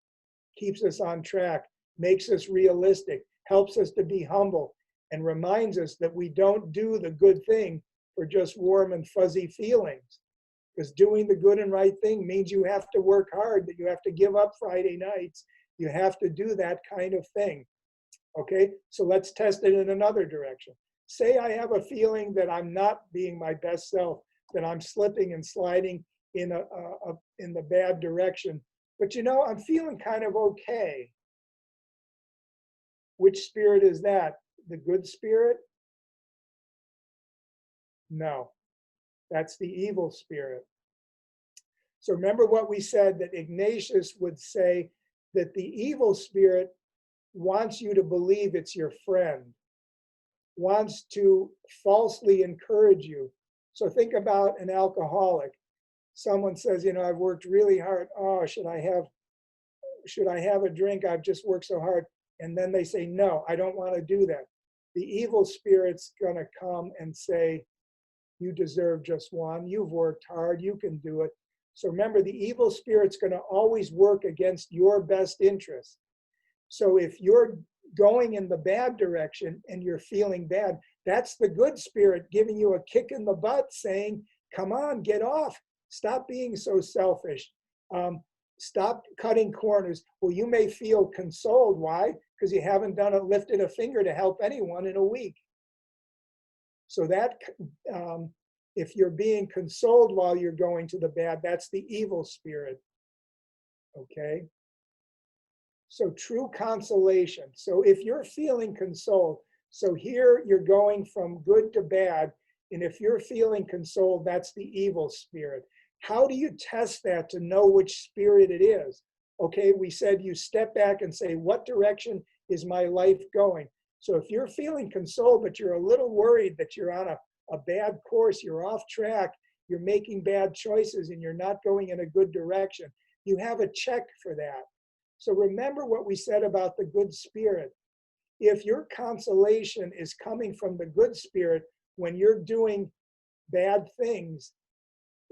keeps us on track, makes us realistic, helps us to be humble, and reminds us that we don't do the good thing for just warm and fuzzy feelings. Because doing the good and right thing means you have to work hard, that you have to give up Friday nights. You have to do that kind of thing. Okay, so let's test it in another direction. Say I have a feeling that I'm not being my best self, that I'm slipping and sliding in the bad direction. But you know, I'm feeling kind of okay. Which spirit is that? The good spirit? No, that's the evil spirit. So remember what we said, that Ignatius would say that the evil spirit wants you to believe it's your friend, wants to falsely encourage you. So think about an alcoholic. Someone says, you know, I've worked really hard. Oh, should I have a drink? I've just worked so hard. And then they say, no, I don't want to do that. The evil spirit's going to come and say, you deserve just one. You've worked hard. You can do it. So remember, the evil spirit's going to always work against your best interest. So if you're going in the bad direction and you're feeling bad, that's the good spirit giving you a kick in the butt saying, come on, get off. Stop being so selfish. Stop cutting corners. Well, you may feel consoled. Why? Because you haven't lifted a finger to help anyone in a week. So that, if you're being consoled while you're going to the bad, that's the evil spirit. Okay? So true consolation. So if you're feeling consoled, so here you're going from good to bad, and if you're feeling consoled, that's the evil spirit. How do you test that to know which spirit it is? Okay, we said you step back and say, what direction is my life going? So if you're feeling consoled, but you're a little worried that you're on a bad course, you're off track, you're making bad choices, and you're not going in a good direction, you have a check for that. So remember what we said about the good spirit. If your consolation is coming from the good spirit when you're doing bad things,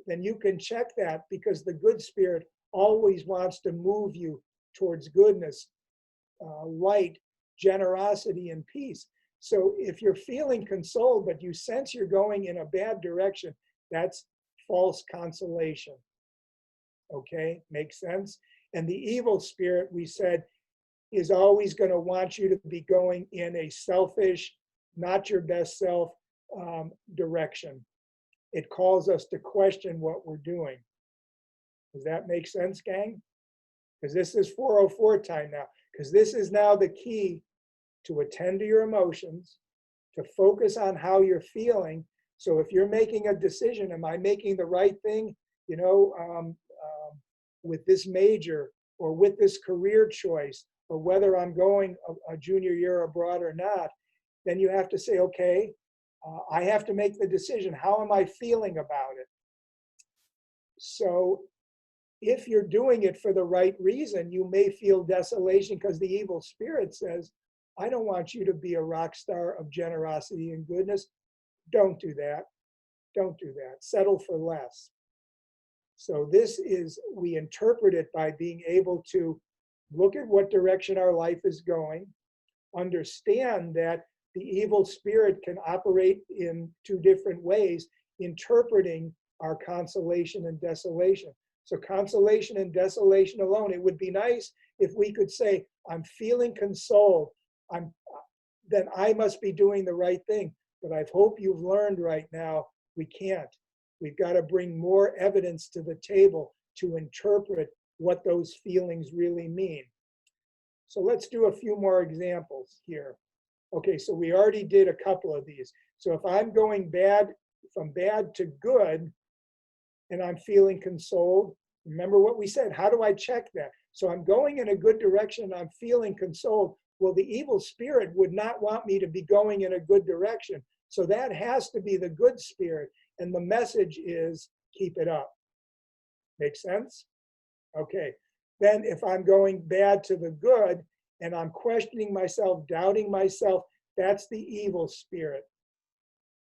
then you can check that, because the good spirit always wants to move you towards goodness, light, generosity, and peace. So if you're feeling consoled, but you sense you're going in a bad direction, that's false consolation. Okay, makes sense? And the evil spirit, we said, is always going to want you to be going in a selfish, not your best self direction. It calls us to question what we're doing. Does that make sense, gang? Because this is 404 time now. Because this is now the key to attend to your emotions, to focus on how you're feeling. So if you're making a decision, am I making the right thing, you know, with this major or with this career choice, or whether I'm going a junior year abroad or not, then you have to say, okay, I have to make the decision. How am I feeling about it? So if you're doing it for the right reason, you may feel desolation because the evil spirit says, I don't want you to be a rock star of generosity and goodness. Don't do that. Don't do that. Settle for less. So this is, we interpret it by being able to look at what direction our life is going, understand that the evil spirit can operate in two different ways, interpreting our consolation and desolation. So consolation and desolation alone, it would be nice if we could say, I'm feeling consoled, then I must be doing the right thing. But I hope you've learned right now, we can't. We've got to bring more evidence to the table to interpret what those feelings really mean. So let's do a few more examples here. Okay, so we already did a couple of these. So if I'm going from bad to good, and I'm feeling consoled, Remember what we said. How do I check that? So I'm going in a good direction. I'm feeling consoled. Well, the evil spirit would not want me to be going in a good direction. So that has to be the good spirit. And the message is keep it up. Make sense? Okay. Then if I'm going bad to the good and I'm questioning myself, doubting myself, that's the evil spirit.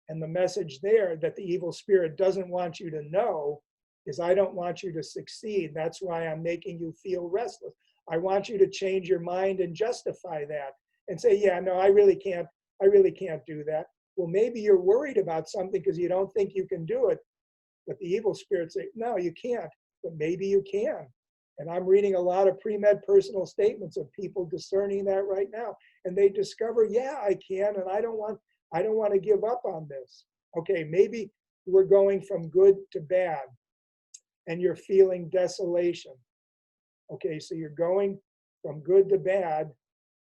And the message there that the evil spirit doesn't want you to know is I don't want you to succeed. That's why I'm making you feel restless. I want you to change your mind and justify that and say, yeah, no, I really can't do that. Well, maybe you're worried about something because you don't think you can do it. But the evil spirit say, no, you can't, but maybe you can. And I'm reading a lot of pre-med personal statements of people discerning that right now. And they discover, yeah, I can, and I don't want to give up on this. Okay, maybe we're going from good to bad and you're feeling desolation. Okay, so you're going from good to bad.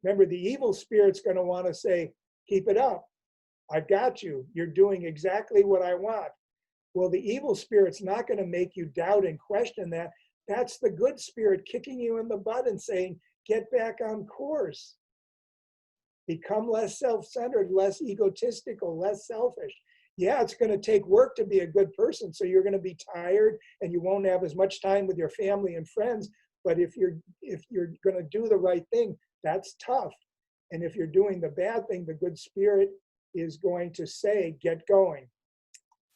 Remember, the evil spirit's going to want to say, keep it up. I've got you. You're doing exactly what I want. Well, the evil spirit's not going to make you doubt and question that. That's the good spirit kicking you in the butt and saying, get back on course. Become less self-centered, less egotistical, less selfish. Yeah, it's going to take work to be a good person. So you're going to be tired and you won't have as much time with your family and friends. But if you're going to do the right thing, that's tough. And if you're doing the bad thing, the good spirit is going to say, get going.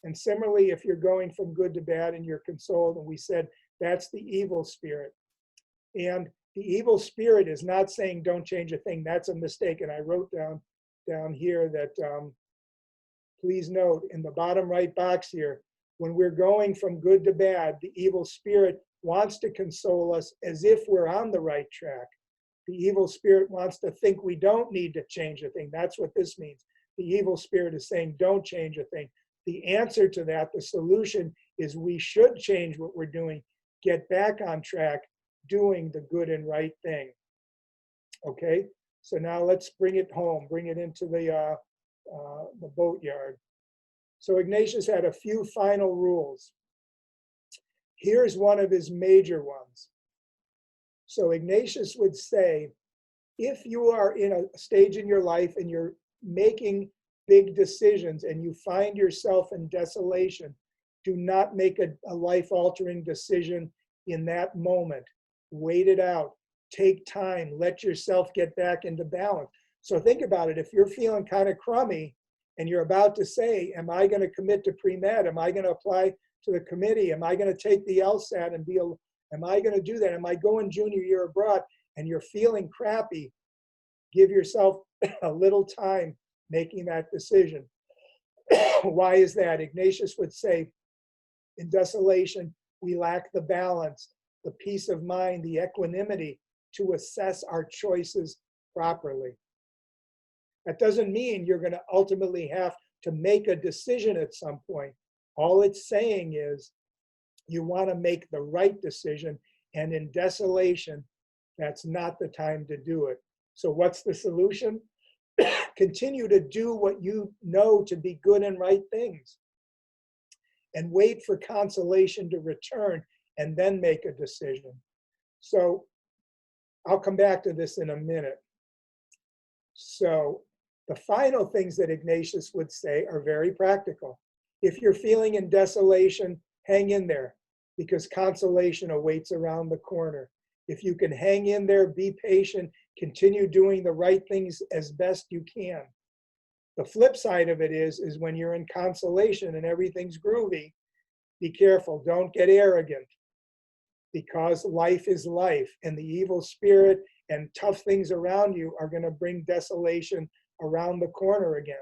And similarly, if you're going from good to bad and you're consoled, and we said that's the evil spirit. And the evil spirit is not saying don't change a thing. That's a mistake. And I wrote down here that please note in the bottom right box here, when we're going from good to bad, the evil spirit wants to console us as if we're on the right track. The evil spirit wants to think we don't need to change a thing. That's what this means. The evil spirit is saying don't change a thing. The answer to that, the solution, is we should change what we're doing, get back on track, doing the good and right thing. Okay, so now let's bring it home, bring it into the boatyard. So Ignatius had a few final rules. Here's one of his major ones. So Ignatius would say, if you are in a stage in your life and you're making big decisions and you find yourself in desolation, do not make a life-altering decision in that moment. Wait it out. Take time. Let yourself get back into balance. So think about it. If you're feeling kind of crummy and you're about to say, am I going to commit to pre-med? Am I going to apply to the committee? Am I going to take the LSAT and am I going to do that? Am I going junior year abroad? And you're feeling crappy, give yourself a little time making that decision. Why is that? Ignatius would say, in desolation, we lack the balance, the peace of mind, the equanimity to assess our choices properly. That doesn't mean you're going to ultimately have to make a decision at some point. All it's saying is you want to make the right decision, and in desolation, that's not the time to do it. So what's the solution? Continue to do what you know to be good and right things, and wait for consolation to return, and then make a decision. So I'll come back to this in a minute. So the final things that Ignatius would say are very practical. If you're feeling in desolation, hang in there, because consolation awaits around the corner. If you can hang in there, be patient, continue doing the right things as best you can. The flip side of it is when you're in consolation and everything's groovy, be careful, don't get arrogant, because life is life, and the evil spirit and tough things around you are going to bring desolation around the corner again,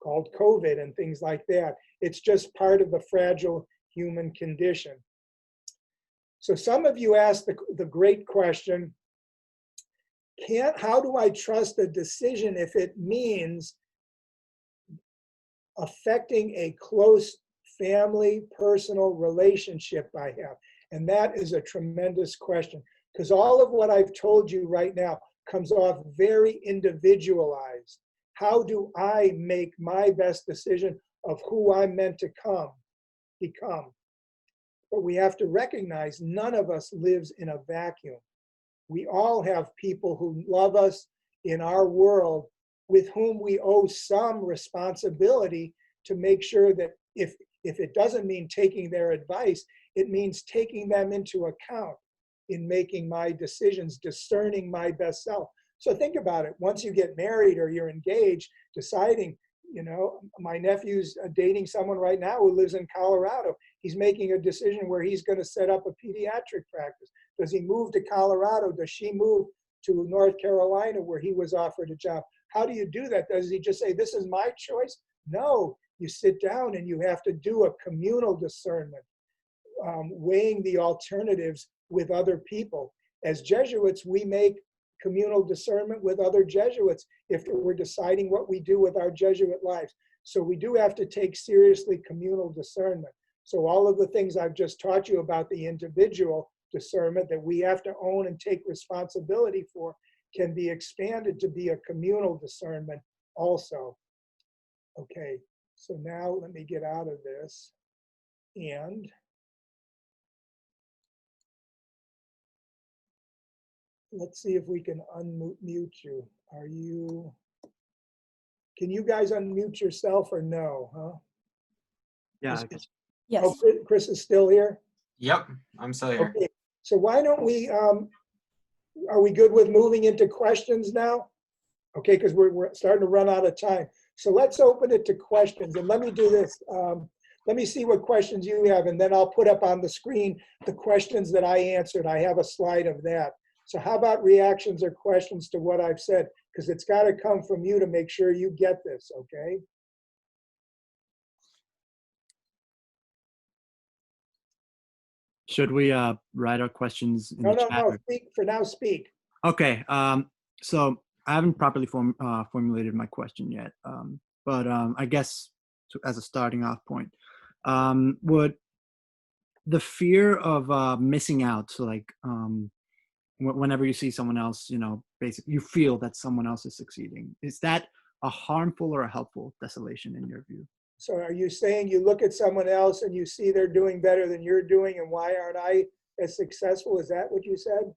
called COVID and things like that. It's just part of the fragile human condition. So some of you asked the great question, how do I trust a decision if it means affecting a close family, personal relationship I have? And that is a tremendous question, because all of what I've told you right now comes off very individualized. How do I make my best decision of who I'm meant to become? But we have to recognize none of us lives in a vacuum. We all have people who love us in our world with whom we owe some responsibility to make sure that if it doesn't mean taking their advice, it means taking them into account in making my decisions, discerning my best self. So think about it. Once you get married or you're engaged, deciding, my nephew's dating someone right now who lives in Colorado. He's making a decision where he's going to set up a pediatric practice. Does he move to Colorado? Does she move to North Carolina where he was offered a job? How do you do that? Does he just say, this is my choice? No, you sit down and you have to do a communal discernment, weighing the alternatives with other people. As Jesuits, we make communal discernment with other Jesuits if we're deciding what we do with our Jesuit lives. So we do have to take seriously communal discernment. So all of the things I've just taught you about the individual discernment that we have to own and take responsibility for can be expanded to be a communal discernment also. Okay, so now let me get out of this and let's see if we can unmute you. Can you guys unmute yourself or no, huh? Yeah, I guess. Yes. Oh, Chris is still here? Yep, I'm still here. Okay, so why don't we, are we good with moving into questions now? Okay, because we're starting to run out of time. So let's open it to questions, and let me do this. Let me see what questions you have, and then I'll put up on the screen the questions that I answered. I have a slide of that. So how about reactions or questions to what I've said? Because it's got to come from you to make sure you get this, okay? Should we write our questions in No, the no, chat? no, speak, for now, speak. Okay, so I haven't properly formulated my question yet, but I guess as a starting off point, would the fear of missing out, so like whenever you see someone else, basically you feel that someone else is succeeding, is that a harmful or a helpful desolation in your view? So are you saying you look at someone else and you see they're doing better than you're doing, and why aren't I as successful? Is that what you said?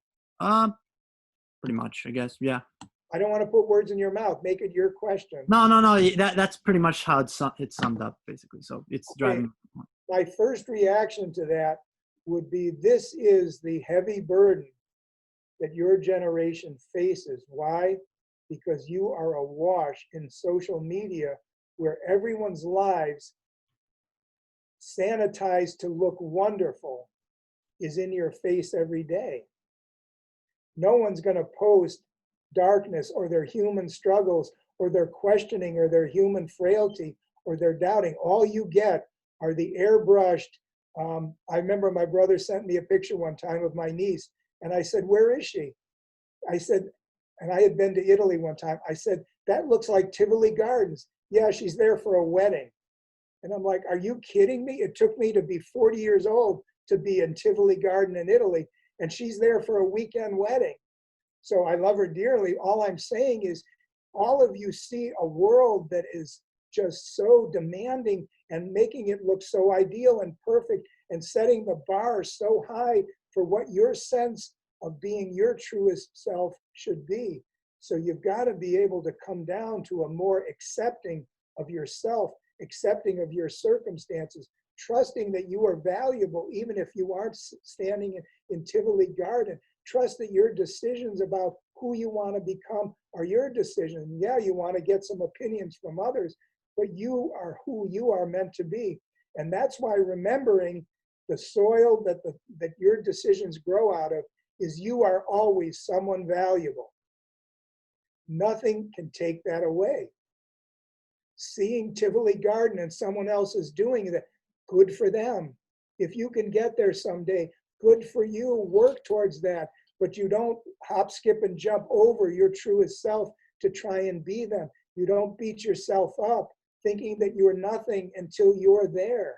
Pretty much, I guess, yeah. I don't want to put words in your mouth. Make it your question. No. That's pretty much how it's summed up, basically. So it's Okay. driving. My first reaction to that would be, this is the heavy burden that your generation faces. Why? Because you are awash in social media where everyone's lives sanitized to look wonderful is in your face every day. No one's going to post darkness or their human struggles or their questioning or their human frailty or their doubting. All you get are the airbrushed. I remember my brother sent me a picture one time of my niece, and I said, where is she? I said, and I had been to Italy one time. I said, that looks like Tivoli Gardens. Yeah, she's there for a wedding. And I'm like, are you kidding me? It took me to be 40 years old to be in Tivoli Garden in Italy, and she's there for a weekend wedding. So I love her dearly. All I'm saying is, all of you see a world that is just so demanding and making it look so ideal and perfect and setting the bar so high for what your sense of being your truest self should be. So you've got to be able to come down to a more accepting of yourself, accepting of your circumstances, trusting that you are valuable even if you aren't standing in Tivoli Garden. Trust that your decisions about who you want to become are your decisions. Yeah, you want to get some opinions from others, but you are who you are meant to be. And that's why remembering the soil that your decisions grow out of is you are always someone valuable. Nothing can take that away. Seeing Tivoli Garden and someone else is doing that, good for them. If you can get there someday, good for you. Work towards that. But you don't hop, skip, and jump over your truest self to try and be them. You don't beat yourself up thinking that you're nothing until you're there.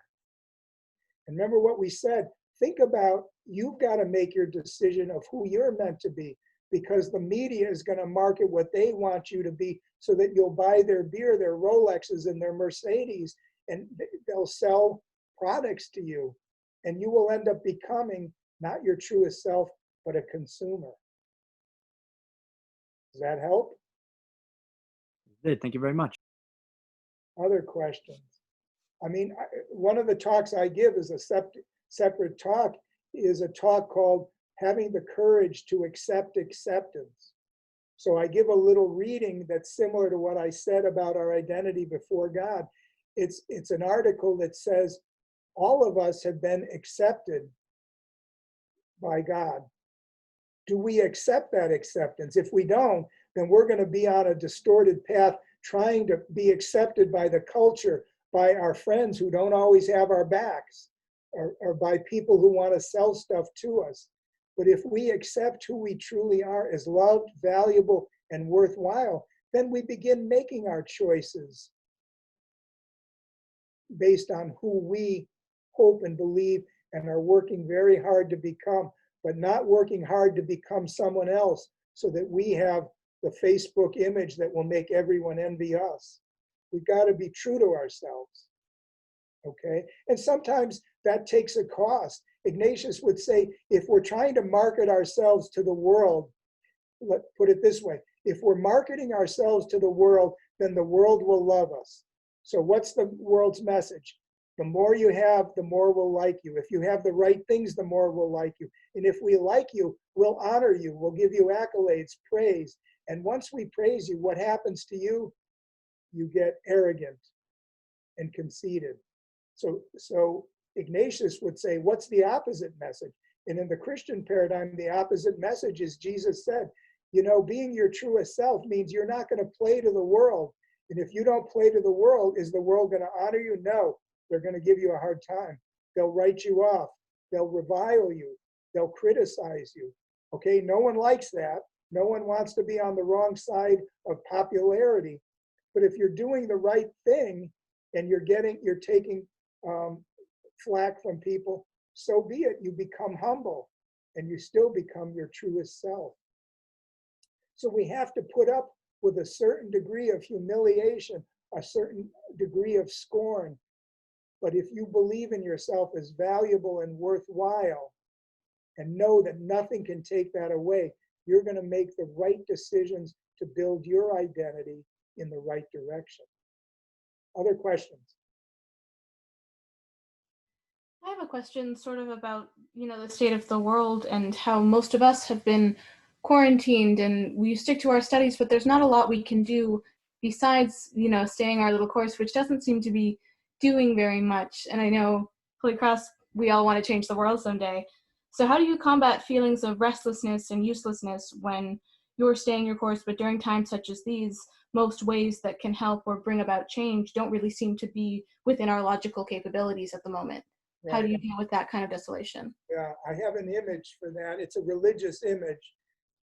And remember what we said. Think about, you've got to make your decision of who you're meant to be, because the media is going to market what they want you to be so that you'll buy their beer, their Rolexes, and their Mercedes, and they'll sell products to you. and you will end up becoming not your truest self, but a consumer. Does that help? Good. Thank you very much. Other questions? I mean, one of the talks I give is a separate talk, is a talk called Having the Courage to Accept Acceptance. So I give a little reading that's similar to what I said about our identity before God. It's an article that says all of us have been accepted by God. Do we accept that acceptance? If we don't, then we're going to be on a distorted path trying to be accepted by the culture, by our friends who don't always have our backs, or by people who want to sell stuff to us. But if we accept who we truly are as loved, valuable, and worthwhile, then we begin making our choices based on who we hope and believe and are working very hard to become, but not working hard to become someone else so that we have the Facebook image that will make everyone envy us. We've got to be true to ourselves, okay? And sometimes that takes a cost. Ignatius would say, if we're trying to market ourselves to the world, let's put it this way, if we're marketing ourselves to the world, then the world will love us. So what's the world's message? The more you have, the more we'll like you. If you have the right things, the more we'll like you. And if we like you, we'll honor you. We'll give you accolades, praise. And once we praise you, what happens to you? You get arrogant and conceited. So Ignatius would say, what's the opposite message? And in the Christian paradigm, the opposite message is Jesus said, you know, being your truest self means you're not going to play to the world. And if you don't play to the world, is the world going to honor you? No, they're going to give you a hard time. They'll write you off. They'll revile you. They'll criticize you. Okay, no one likes that. No one wants to be on the wrong side of popularity. But if you're doing the right thing and you're taking flack from people, so be it. You become humble and you still become your truest self. So we have to put up with a certain degree of humiliation, a certain degree of scorn. But if you believe in yourself as valuable and worthwhile and know that nothing can take that away, you're going to make the right decisions to build your identity in the right direction. Other questions? I have a question sort of about, the state of the world and how most of us have been quarantined and we stick to our studies, but there's not a lot we can do besides, staying our little course, which doesn't seem to be doing very much. And I know, Holy Cross, we all want to change the world someday. So how do you combat feelings of restlessness and uselessness when you're staying your course, but during times such as these, most ways that can help or bring about change don't really seem to be within our logical capabilities at the moment? Right. How do you deal with that kind of desolation? Yeah, I have an image for that. It's a religious image,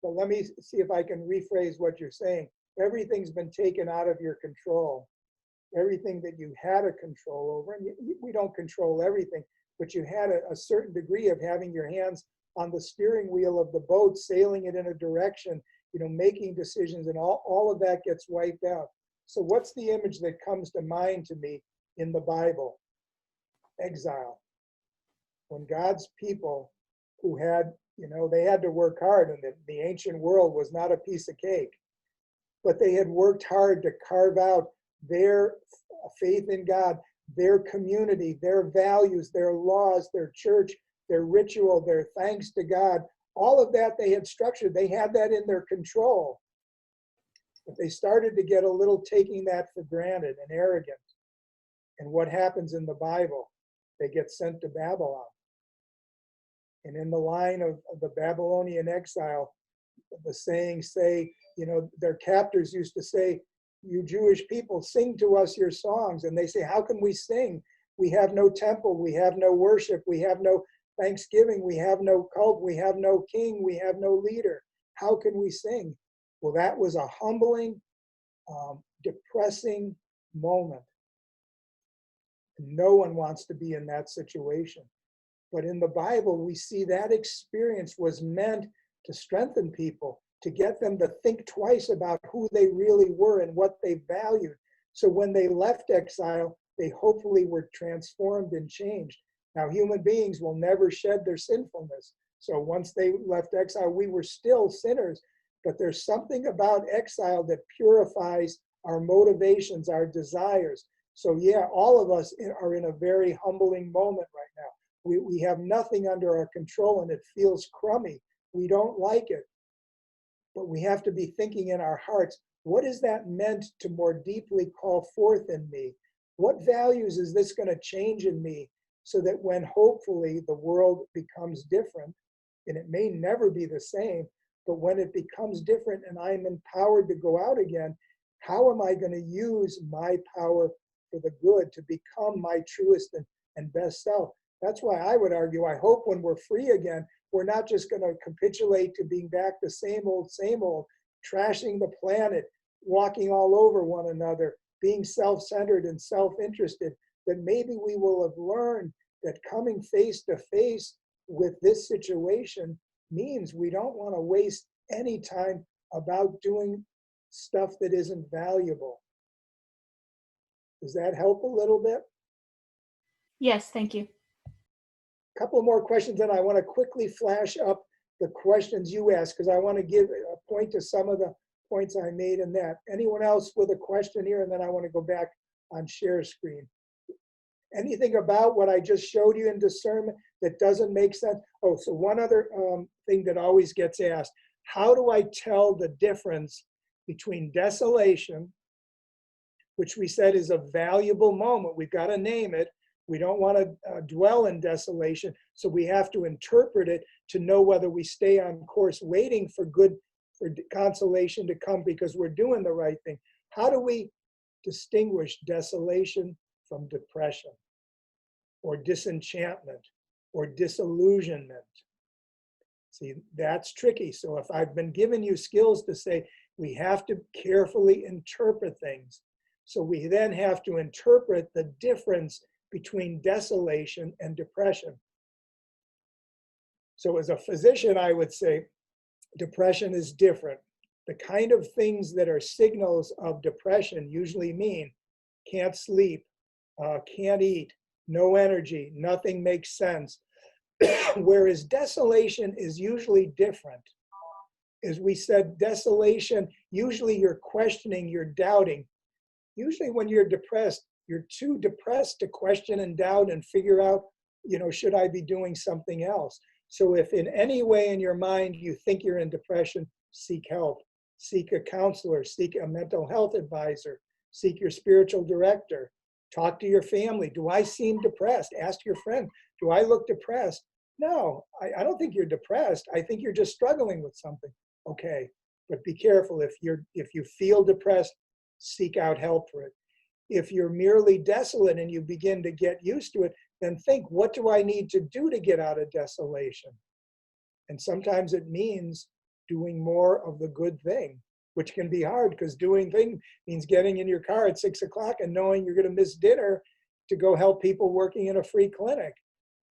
but let me see if I can rephrase what you're saying. Everything's been taken out of your control. Everything that you had a control over, and we don't control everything, but you had a certain degree of having your hands on the steering wheel of the boat, sailing it in a direction, making decisions, and all of that gets wiped out. So what's the image that comes to mind to me in the Bible? Exile. When God's people who had, they had to work hard, and the ancient world was not a piece of cake, but they had worked hard to carve out their faith in God, their community, their values, their laws, their church, their ritual, their thanks to God. All of that they had structured. They had that in their control. But they started to get a little taking that for granted and arrogant. And what happens in the Bible? They get sent to Babylon. And in the line of the Babylonian exile, the sayings say, their captors used to say, you Jewish people, sing to us your songs. And they say, how can we sing? We have no temple, we have no worship, we have no thanksgiving, we have no cult, we have no king, we have no leader. How can we sing? Well, that was a humbling, depressing moment. No one wants to be in that situation. But in the Bible, we see that experience was meant to strengthen people, to get them to think twice about who they really were and what they valued. So when they left exile, they hopefully were transformed and changed. Now, human beings will never shed their sinfulness. So once they left exile, we were still sinners. But there's something about exile that purifies our motivations, our desires. So yeah, all of us are in a very humbling moment right now. We have nothing under our control and it feels crummy. We don't like it. But we have to be thinking in our hearts, what is that meant to more deeply call forth in me? What values is this going to change in me so that when hopefully the world becomes different, and it may never be the same, but when it becomes different and I'm empowered to go out again, how am I going to use my power for the good to become my truest and best self? That's why I would argue, I hope when we're free again, we're not just going to capitulate to being back the same old, trashing the planet, walking all over one another, being self-centered and self-interested, that maybe we will have learned that coming face to face with this situation means we don't want to waste any time about doing stuff that isn't valuable. Does that help a little bit? Yes, thank you. A couple more questions, and I want to quickly flash up the questions you asked because I want to give a point to some of the points I made in that. Anyone else with a question here? And then I want to go back on share screen. Anything about what I just showed you in discernment that doesn't make sense? Oh, so one other thing that always gets asked, how do I tell the difference between desolation, which we said is a valuable moment, we've got to name it, we don't want to dwell in desolation, so we have to interpret it to know whether we stay on course waiting for consolation to come because we're doing the right thing. How do we distinguish desolation from depression or disenchantment or disillusionment? See, that's tricky. So if I've been giving you skills to say we have to carefully interpret things, so we then have to interpret the difference between desolation and depression. So as a physician, I would say depression is different. The kind of things that are signals of depression usually mean can't sleep, can't eat, no energy, nothing makes sense. Whereas desolation is usually different. As we said, desolation, usually you're questioning, you're doubting. Usually when you're depressed, you're too depressed to question and doubt and figure out, should I be doing something else? So if in any way in your mind you think you're in depression, seek help. Seek a counselor, seek a mental health advisor, seek your spiritual director. Talk to your family. Do I seem depressed? Ask your friend, do I look depressed? No, I don't think you're depressed. I think you're just struggling with something. Okay, but be careful. If you feel depressed, seek out help for it. If you're merely desolate and you begin to get used to it, then think, what do I need to do to get out of desolation? And sometimes it means doing more of the good thing, which can be hard because doing thing means getting in your car at 6 o'clock and knowing you're going to miss dinner to go help people working in a free clinic.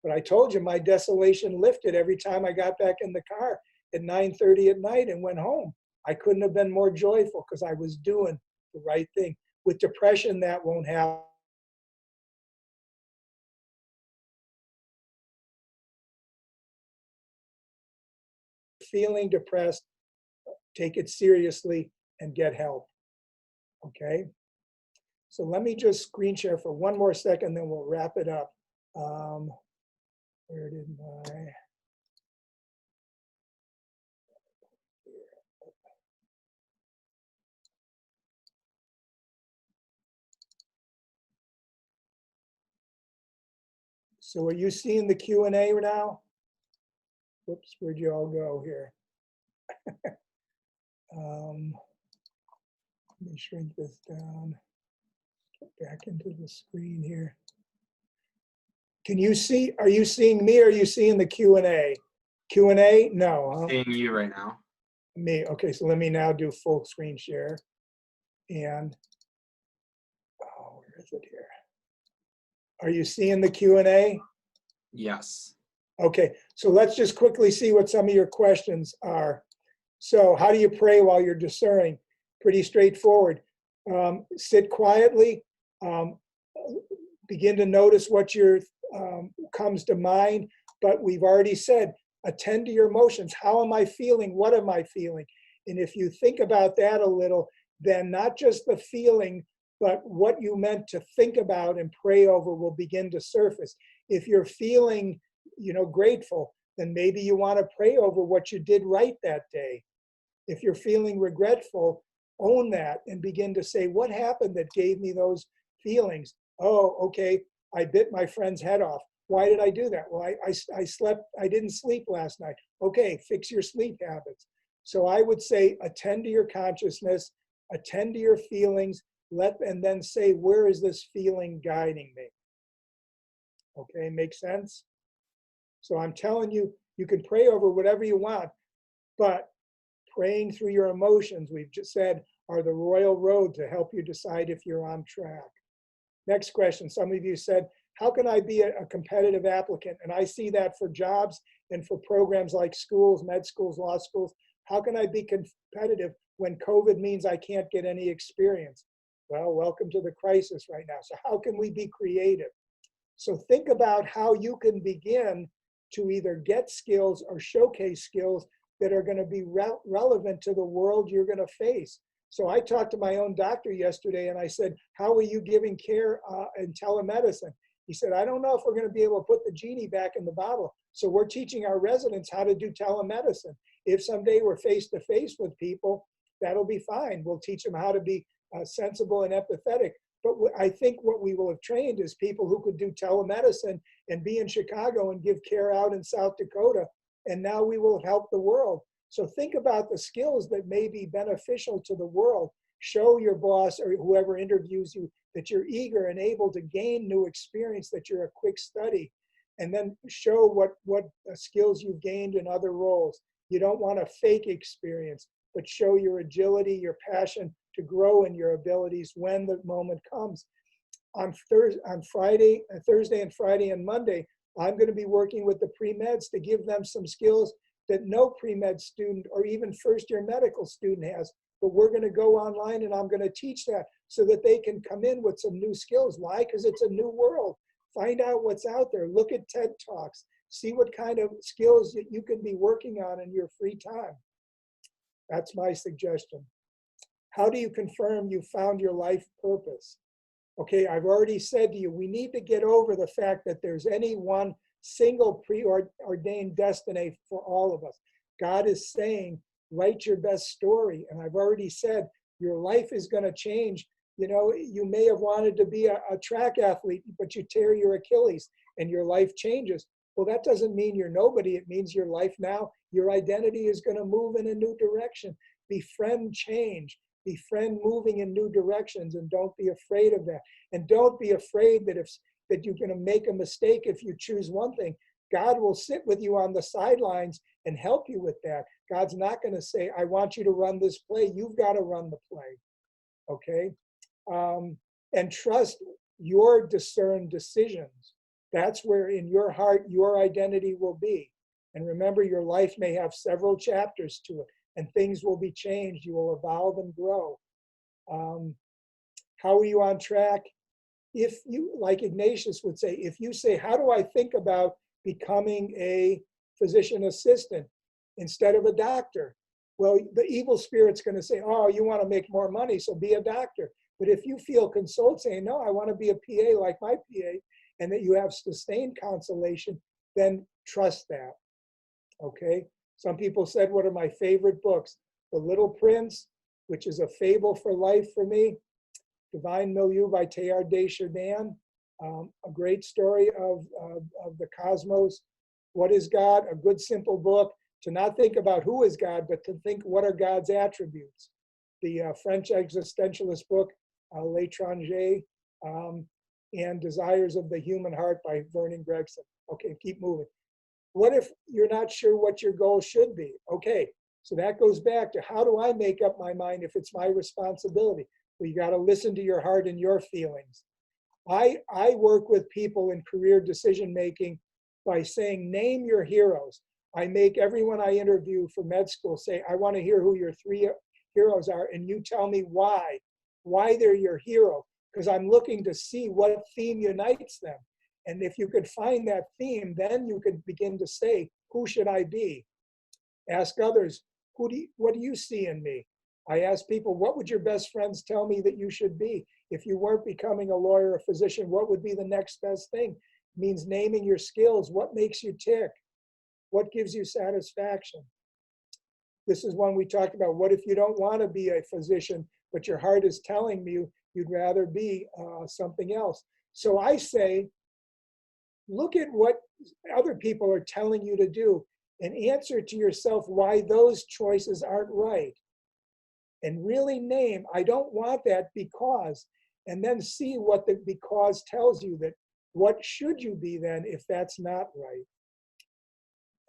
But I told you my desolation lifted every time I got back in the car at 9:30 at night and went home. I couldn't have been more joyful because I was doing the right thing. With depression, that won't happen. Feeling depressed, take it seriously and get help. Okay? So let me just screen share for one more second, then we'll wrap it up. Where did my... So are you seeing the Q&A now? Whoops, where'd you all go here? Let me shrink this down. Get back into the screen here. Can you see, are you seeing me or are you seeing the Q&A? Q&A? No. Huh? Seeing you right now. Me. Okay, so let me now do full screen share. And, oh, where is it here? Are you seeing the Q&A? Yes. Okay, so let's just quickly see what some of your questions are. So how do you pray while you're discerning? Pretty straightforward. Sit quietly. Begin to notice what you're comes to mind, but we've already said, attend to your emotions. How am I feeling? What am I feeling? And if you think about that a little, then not just the feeling, but what you meant to think about and pray over will begin to surface. If you're feeling, grateful, then maybe you want to pray over what you did right that day. If you're feeling regretful, own that and begin to say, what happened that gave me those feelings? Oh, okay, I bit my friend's head off. Why did I do that? Well, I didn't sleep last night. Okay, fix your sleep habits. So I would say, attend to your consciousness, attend to your feelings, and then say, where is this feeling guiding me? Okay, makes sense? So I'm telling you, you can pray over whatever you want, but praying through your emotions, we've just said, are the royal road to help you decide if you're on track. Next question. Some of you said, how can I be a competitive applicant? And I see that for jobs and for programs like schools, med schools, law schools. How can I be competitive when COVID means I can't get any experience? Well, welcome to the crisis right now. So how can we be creative? So think about how you can begin to either get skills or showcase skills that are going to be relevant to the world you're going to face. So I talked to my own doctor yesterday and I said, how are you giving care in telemedicine? He said, I don't know if we're going to be able to put the genie back in the bottle. So we're teaching our residents how to do telemedicine. If someday we're face to face with people, that'll be fine. We'll teach them how to be sensible and empathetic. But I think what we will have trained is people who could do telemedicine and be in Chicago and give care out in South Dakota. And now we will have helped the world. So think about the skills that may be beneficial to the world. Show your boss or whoever interviews you that you're eager and able to gain new experience, that you're a quick study. And then show what skills you've gained in other roles. You don't want a fake experience, but show your agility, your passion to grow in your abilities when the moment comes. On Thursday and Friday and Monday, I'm going to be working with the pre-meds to give them some skills that no pre-med student or even first-year medical student has. But we're going to go online and I'm going to teach that so that they can come in with some new skills. Why? Because it's a new world. Find out what's out there. Look at TED Talks. See what kind of skills that you can be working on in your free time. That's my suggestion. How do you confirm you found your life purpose? Okay, I've already said to you, we need to get over the fact that there's any one single preordained destiny for all of us. God is saying, write your best story. And I've already said, your life is going to change. You may have wanted to be a track athlete, but you tear your Achilles and your life changes. Well, that doesn't mean you're nobody. It means your life now, your identity is going to move in a new direction. Befriend change. Befriend moving in new directions, and don't be afraid of that. And don't be afraid that you're going to make a mistake if you choose one thing. God will sit with you on the sidelines and help you with that. God's not going to say, I want you to run this play. You've got to run the play. Okay? And trust your discerned decisions. That's where in your heart, your identity will be. And remember, your life may have several chapters to it, and things will be changed. You will evolve and grow. How are you on track? If you, like Ignatius would say, if you say, how do I think about becoming a physician assistant instead of a doctor? Well, the evil spirit's going to say, oh, you want to make more money, so be a doctor. But if you feel consoled saying, no, I want to be a PA like my PA, and that you have sustained consolation, then trust that. Okay? Some people said, what are my favorite books? The Little Prince, which is a fable for life for me. Divine Milieu by Teilhard de Chardin, a great story of the cosmos. What is God? A good, simple book to not think about who is God, but to think what are God's attributes. The French existentialist book, L'Étranger, and Desires of the Human Heart by Vernon Gregson. Okay, keep moving. What if you're not sure what your goal should be? Okay, so that goes back to how do I make up my mind if it's my responsibility? Well, you got to listen to your heart and your feelings. I work with people in career decision making by saying, name your heroes. I make everyone I interview for med school say, I want to hear who your 3 heroes are, and you tell me why they're your hero, because I'm looking to see what theme unites them. And if you could find that theme, then you could begin to say, who should I be? Ask others, what do you see in me? I ask people, what would your best friends tell me that you should be? If you weren't becoming a lawyer or a physician, what would be the next best thing? It means naming your skills. What makes you tick? What gives you satisfaction? This is one we talked about. What if you don't want to be a physician, but your heart is telling you you'd rather be something else? So I say, look at what other people are telling you to do and answer to yourself why those choices aren't right. And really name, I don't want that because, and then see what the because tells you, that what should you be then if that's not right?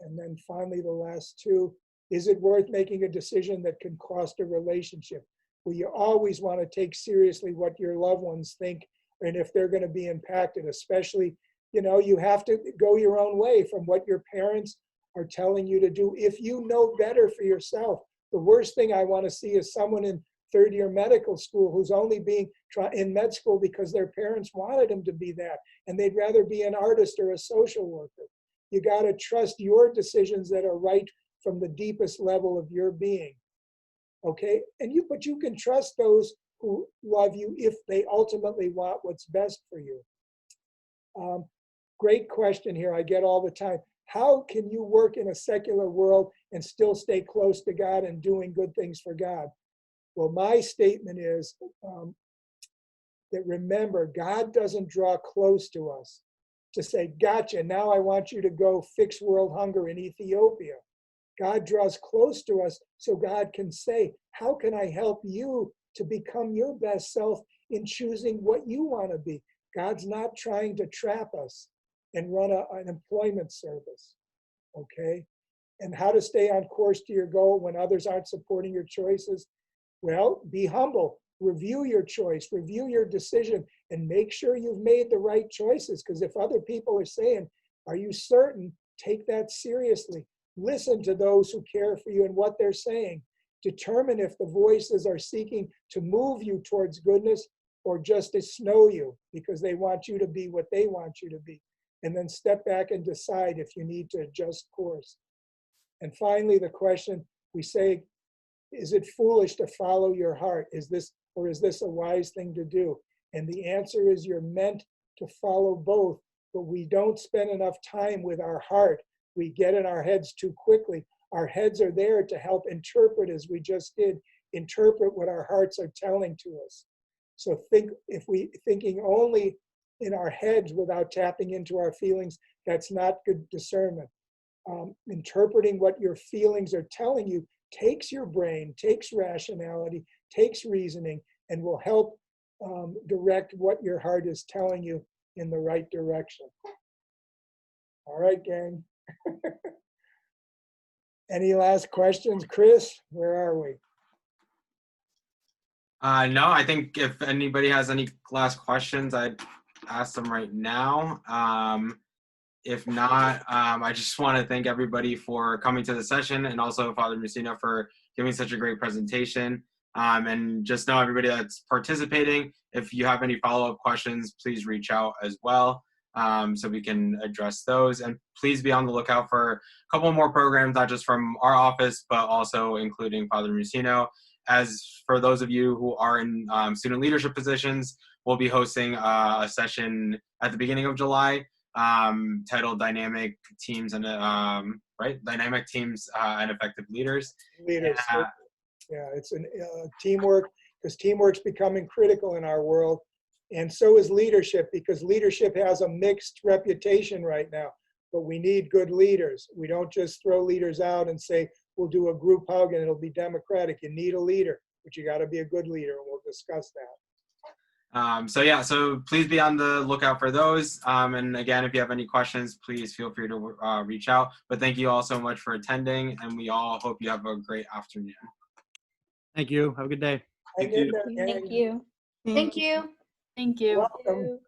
And then finally, the last two, is it worth making a decision that can cost a relationship? Well, you always want to take seriously what your loved ones think and if they're going to be impacted, especially, you have to go your own way from what your parents are telling you to do. If you know better for yourself, the worst thing I want to see is someone in third year medical school who's only being in med school because their parents wanted them to be that, and they'd rather be an artist or a social worker. You got to trust your decisions that are right from the deepest level of your being. Okay? But you can trust those who love you if they ultimately want what's best for you. Great question here, I get all the time. How can you work in a secular world and still stay close to God and doing good things for God? Well, my statement is that remember, God doesn't draw close to us to say, gotcha, now I want you to go fix world hunger in Ethiopia. God draws close to us so God can say, how can I help you to become your best self in choosing what you want to be? God's not trying to trap us and run an employment service, okay? And how to stay on course to your goal when others aren't supporting your choices? Well, be humble. Review your choice, review your decision, and make sure you've made the right choices. Because if other people are saying, are you certain? Take that seriously. Listen to those who care for you and what they're saying. Determine if the voices are seeking to move you towards goodness or just to snow you because they want you to be what they want you to be. And then step back and decide if you need to adjust course. And finally, the question we say, is it foolish to follow your heart? Is this a wise thing to do? And the answer is you're meant to follow both, but we don't spend enough time with our heart. We get in our heads too quickly. Our heads are there to help interpret, as we just did, interpret what our hearts are telling to us. So thinking only in our heads without tapping into our feelings, that's not good discernment. Interpreting what your feelings are telling you takes your brain, takes rationality, takes reasoning, and will help direct what your heart is telling you in the right direction. All right, gang. Any last questions? Chris, where are we? No, I think if anybody has any last questions, I'd ask them right now. If not, I just want to thank everybody for coming to the session, and also Father Muccino for giving such a great presentation. And just know everybody that's participating, if you have any follow-up questions, please reach out as well, so we can address those. And please be on the lookout for a couple more programs, not just from our office, but also including Father Muccino. As for those of you who are in student leadership positions, we'll be hosting a session at the beginning of July titled Dynamic Teams and Dynamic Teams and Effective Leaders. Leaders. Yeah, it's teamwork, because teamwork's becoming critical in our world. And so is leadership, because leadership has a mixed reputation right now. But we need good leaders. We don't just throw leaders out and say, we'll do a group hug and it'll be democratic. You need a leader, but you got to be a good leader, and we'll discuss that. So please be on the lookout for those. And again, if you have any questions, please feel free to reach out. But thank you all so much for attending, and we all hope you have a great afternoon. Thank you. Have a good day. Thank you. Thank you. Thank you. Thank you. Welcome.